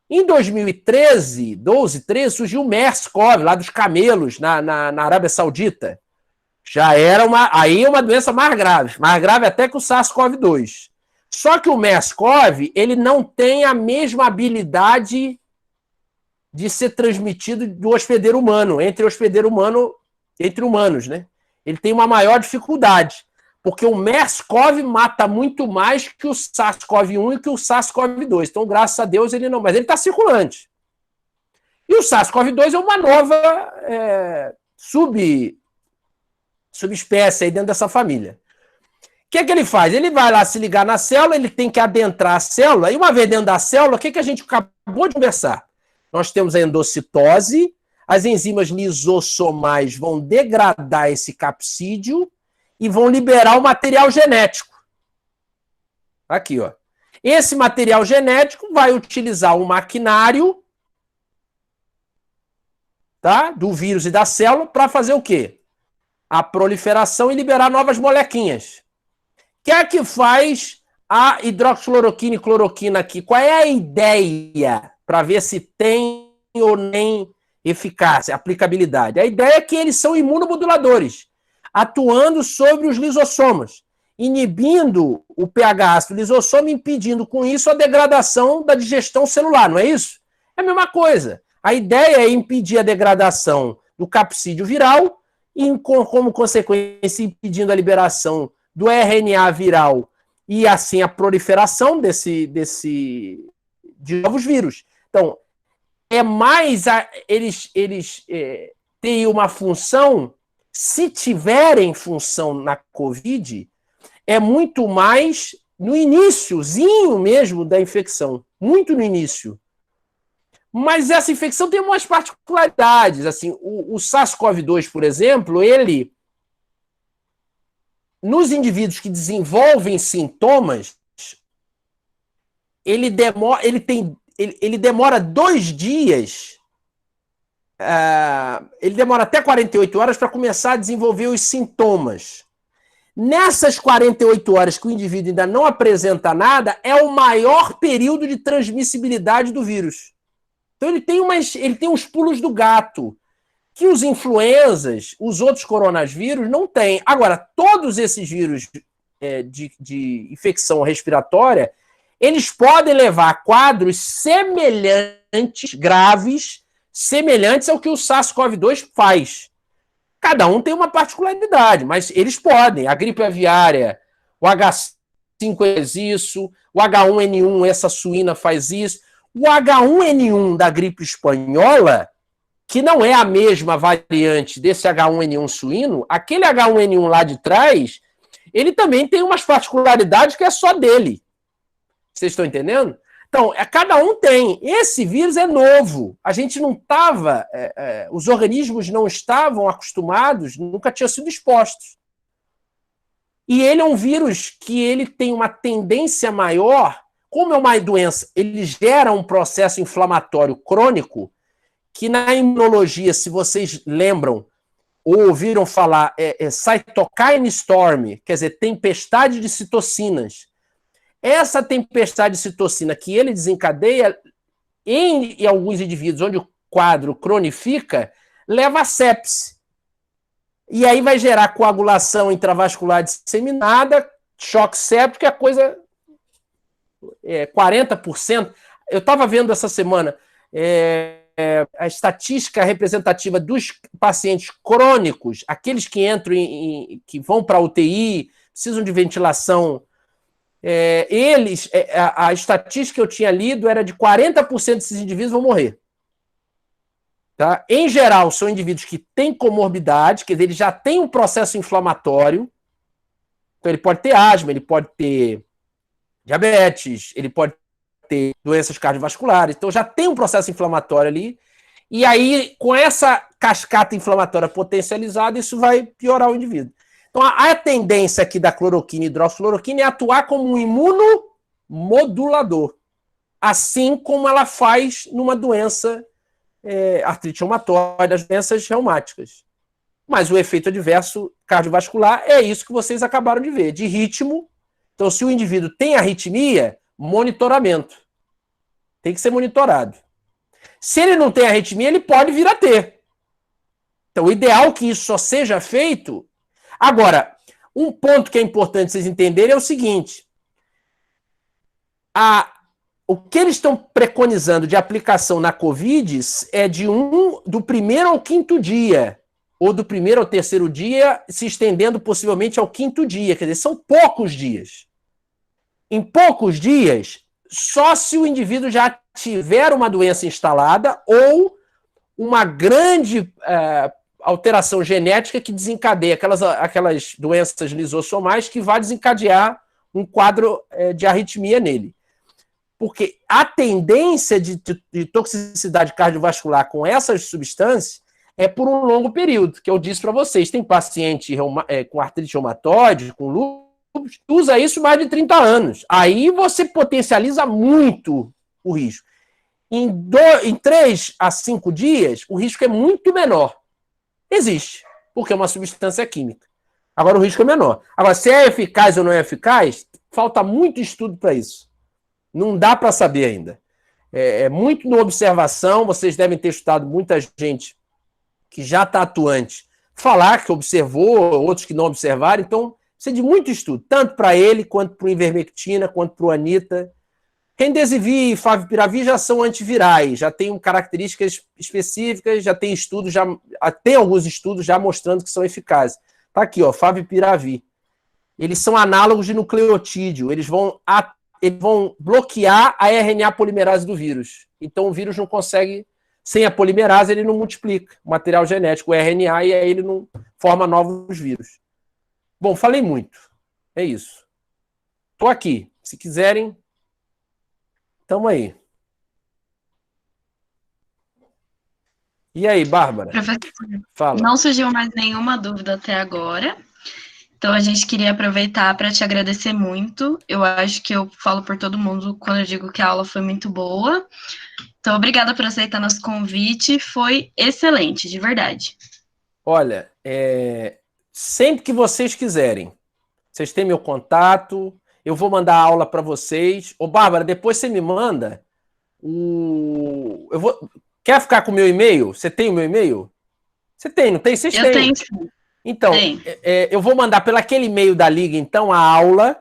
Em 2013, 13, surgiu o MERS-CoV, lá dos camelos, na Arábia Saudita. Já era uma doença mais grave até que o SARS-CoV-2. Só que o MERS-CoV, ele não tem a mesma habilidade de ser transmitido do hospedeiro humano, entre humanos, né? Ele tem uma maior dificuldade, porque o MERS-CoV mata muito mais que o SARS-CoV-1 e que o SARS-CoV-2. Então, graças a Deus, ele não... Mas ele está circulante. E o SARS-CoV-2 é uma nova subespécie aí dentro dessa família. O que é que ele faz? Ele vai lá se ligar na célula, ele tem que adentrar a célula, e uma vez dentro da célula, o que a gente acabou de conversar? Nós temos a endocitose, as enzimas lisossomais vão degradar esse capsídeo e vão liberar o material genético. Aqui, ó. Esse material genético vai utilizar o maquinário, tá, do vírus e da célula para fazer o quê? A proliferação e liberar novas molequinhas. O que é que faz a hidroxicloroquina e cloroquina aqui? Qual é a ideia para ver se tem ou nem eficácia, aplicabilidade? A ideia é que eles são imunomoduladores, atuando sobre os lisossomas, inibindo o pH ácido lisossoma, impedindo com isso a degradação da digestão celular, não é isso? É a mesma coisa. A ideia é impedir a degradação do capsídeo viral e, como consequência, impedindo a liberação do RNA viral e, assim, a proliferação de novos vírus. Então, eles têm uma função, se tiverem função na COVID, é muito mais no iniciozinho mesmo da infecção, muito no início. Mas essa infecção tem umas particularidades. Assim, o SARS-CoV-2, por exemplo, ele, nos indivíduos que desenvolvem sintomas, ele demora 2 dias. ele demora até 48 horas para começar a desenvolver os sintomas. Nessas 48 horas que o indivíduo ainda não apresenta nada, é o maior período de transmissibilidade do vírus. Então ele tem uns pulos do gato, que os influenzas, os outros coronavírus não têm. Agora, todos esses vírus de infecção respiratória, eles podem levar a quadros semelhantes, graves, semelhantes ao que o SARS-CoV-2 faz. Cada um tem uma particularidade, mas eles podem. A gripe aviária, o H5 faz isso, o H1N1, essa suína faz isso. O H1N1 da gripe espanhola, que não é a mesma variante desse H1N1 suíno, aquele H1N1 lá de trás, ele também tem umas particularidades que é só dele. Vocês estão entendendo? Então, cada um tem. Esse vírus é novo. A gente não estava... os organismos não estavam acostumados, nunca tinham sido expostos. E ele é um vírus que ele tem uma tendência maior, como é uma doença, ele gera um processo inflamatório crônico, que na imunologia, se vocês lembram ou ouviram falar, cytokine storm, quer dizer, tempestade de citocinas. Essa tempestade de citocina que ele desencadeia em alguns indivíduos onde o quadro cronifica, leva a sepse. E aí vai gerar coagulação intravascular disseminada, choque séptico, a coisa 40%. Eu estava vendo essa semana a estatística representativa dos pacientes crônicos, aqueles que entram que vão para a UTI, precisam de ventilação. A estatística que eu tinha lido era de 40% desses indivíduos vão morrer. Tá? Em geral, são indivíduos que têm comorbidade, quer dizer, ele já tem um processo inflamatório. Então, ele pode ter asma, ele pode ter diabetes, ele pode ter doenças cardiovasculares. Então, já tem um processo inflamatório ali. E aí, com essa cascata inflamatória potencializada, isso vai piorar o indivíduo. Então, a tendência aqui da cloroquina e hidroxicloroquina é atuar como um imunomodulador, assim como ela faz numa doença artrite reumatoide, as doenças reumáticas. Mas o efeito adverso cardiovascular é isso que vocês acabaram de ver, de ritmo. Então, se o indivíduo tem arritmia, monitoramento. Tem que ser monitorado. Se ele não tem arritmia, ele pode vir a ter. Então, o ideal é que isso só seja feito. Agora, um ponto que é importante vocês entenderem é o seguinte: o que eles estão preconizando de aplicação na Covid é do primeiro ao quinto dia, ou do primeiro ao terceiro dia, se estendendo possivelmente ao quinto dia. Quer dizer, são poucos dias. Em poucos dias, só se o indivíduo já tiver uma doença instalada ou uma grande alteração genética que desencadeia aquelas doenças lisossomais que vai desencadear um quadro de arritmia nele. Porque a tendência de toxicidade cardiovascular com essas substâncias é por um longo período, que eu disse para vocês. Tem paciente com artrite reumatoide, com lúpus, que usa isso mais de 30 anos. Aí você potencializa muito o risco. Em 3 a 5 dias, o risco é muito menor. Existe, porque é uma substância química. Agora o risco é menor. Agora, se é eficaz ou não é eficaz, falta muito estudo para isso. Não dá para saber ainda. É muito na observação, vocês devem ter estudado muita gente que já está atuante, falar que observou, outros que não observaram, então precisa de muito estudo, tanto para ele, quanto para o ivermectina, quanto para o Anita. Remdesivir e favipiravir já são antivirais, já tem características específicas, já tem estudos, tem alguns estudos já mostrando que são eficazes. Tá aqui, ó, favipiravir. Eles são análogos de nucleotídeo, eles vão bloquear a RNA polimerase do vírus. Então o vírus não consegue, sem a polimerase, ele não multiplica o material genético, o RNA, e aí ele não forma novos vírus. Bom, falei muito. É isso. Tô aqui. Se quiserem, tamo aí. E aí, Bárbara? Professor, fala. Não surgiu mais nenhuma dúvida até agora. Então, a gente queria aproveitar para te agradecer muito. Eu acho que eu falo por todo mundo quando eu digo que a aula foi muito boa. Então, obrigada por aceitar nosso convite. Foi excelente, de verdade. Olha, sempre que vocês quiserem, vocês têm meu contato, eu vou mandar a aula para vocês. Ô, Bárbara, depois você me manda Quer ficar com o meu e-mail? Você tem o meu e-mail? Você tem, não tem? Vocês têm. Eu tenho, sim. Então, eu vou mandar pelo aquele e-mail da Liga, então, a aula.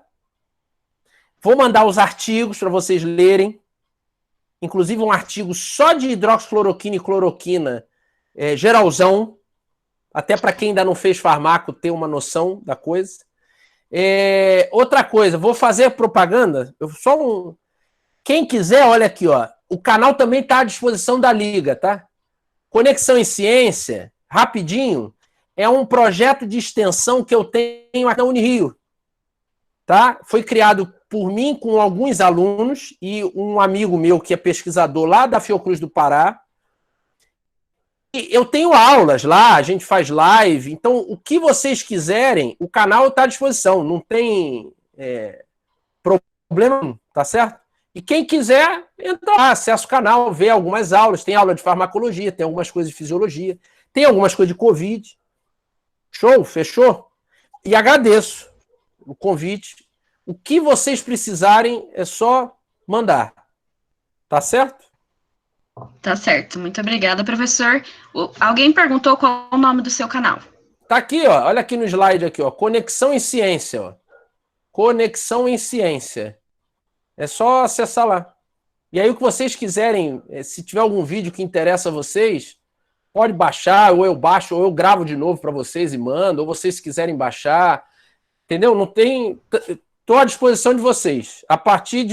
Vou mandar os artigos para vocês lerem. Inclusive um artigo só de hidroxicloroquina e cloroquina, geralzão, até para quem ainda não fez farmaco ter uma noção da coisa. Outra coisa, vou fazer propaganda. Quem quiser, olha aqui, ó. O canal também está à disposição da Liga, tá? Conexão em Ciência, rapidinho, é um projeto de extensão que eu tenho aqui na Unirio. Tá? Foi criado por mim com alguns alunos e um amigo meu que é pesquisador lá da Fiocruz do Pará. E eu tenho aulas lá, a gente faz live. Então, o que vocês quiserem, o canal está à disposição. Não tem problema, tá certo? E quem quiser, entra lá, acessa o canal, vê algumas aulas. Tem aula de farmacologia, tem algumas coisas de fisiologia, tem algumas coisas de Covid. Show? Fechou? E agradeço o convite. O que vocês precisarem é só mandar. Tá certo? Tá certo. Muito obrigada, professor. Alguém perguntou qual é o nome do seu canal. Tá aqui, ó. Olha aqui no slide aqui, ó. Conexão em Ciência, ó. Conexão em Ciência. É só acessar lá. E aí o que vocês quiserem, se tiver algum vídeo que interessa a vocês, pode baixar, ou eu baixo, ou eu gravo de novo para vocês e mando, ou vocês quiserem baixar. Entendeu? Não tem... Estou à disposição de vocês. A partir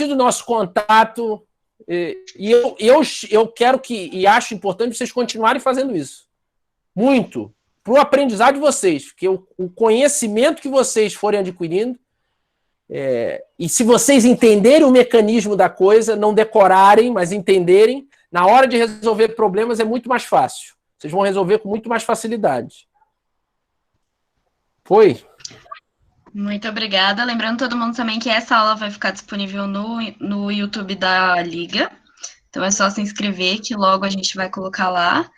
do nosso contato, eu quero e acho importante vocês continuarem fazendo isso. Muito. Para o aprendizado de vocês. Porque o conhecimento que vocês forem adquirindo, e se vocês entenderem o mecanismo da coisa, não decorarem, mas entenderem, na hora de resolver problemas é muito mais fácil. Vocês vão resolver com muito mais facilidade. Foi? Muito obrigada. Lembrando todo mundo também que essa aula vai ficar disponível no YouTube da Liga. Então é só se inscrever que logo a gente vai colocar lá.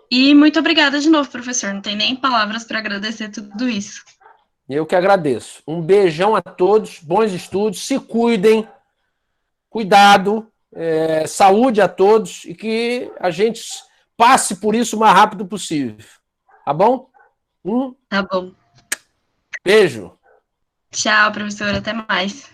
E muito obrigada de novo, professor. Não tem nem palavras para agradecer tudo isso. Eu que agradeço. Um beijão a todos, bons estudos, se cuidem, cuidado, saúde a todos e que a gente passe por isso o mais rápido possível. Tá bom? Tá bom. Beijo. Tchau, professor. Até mais.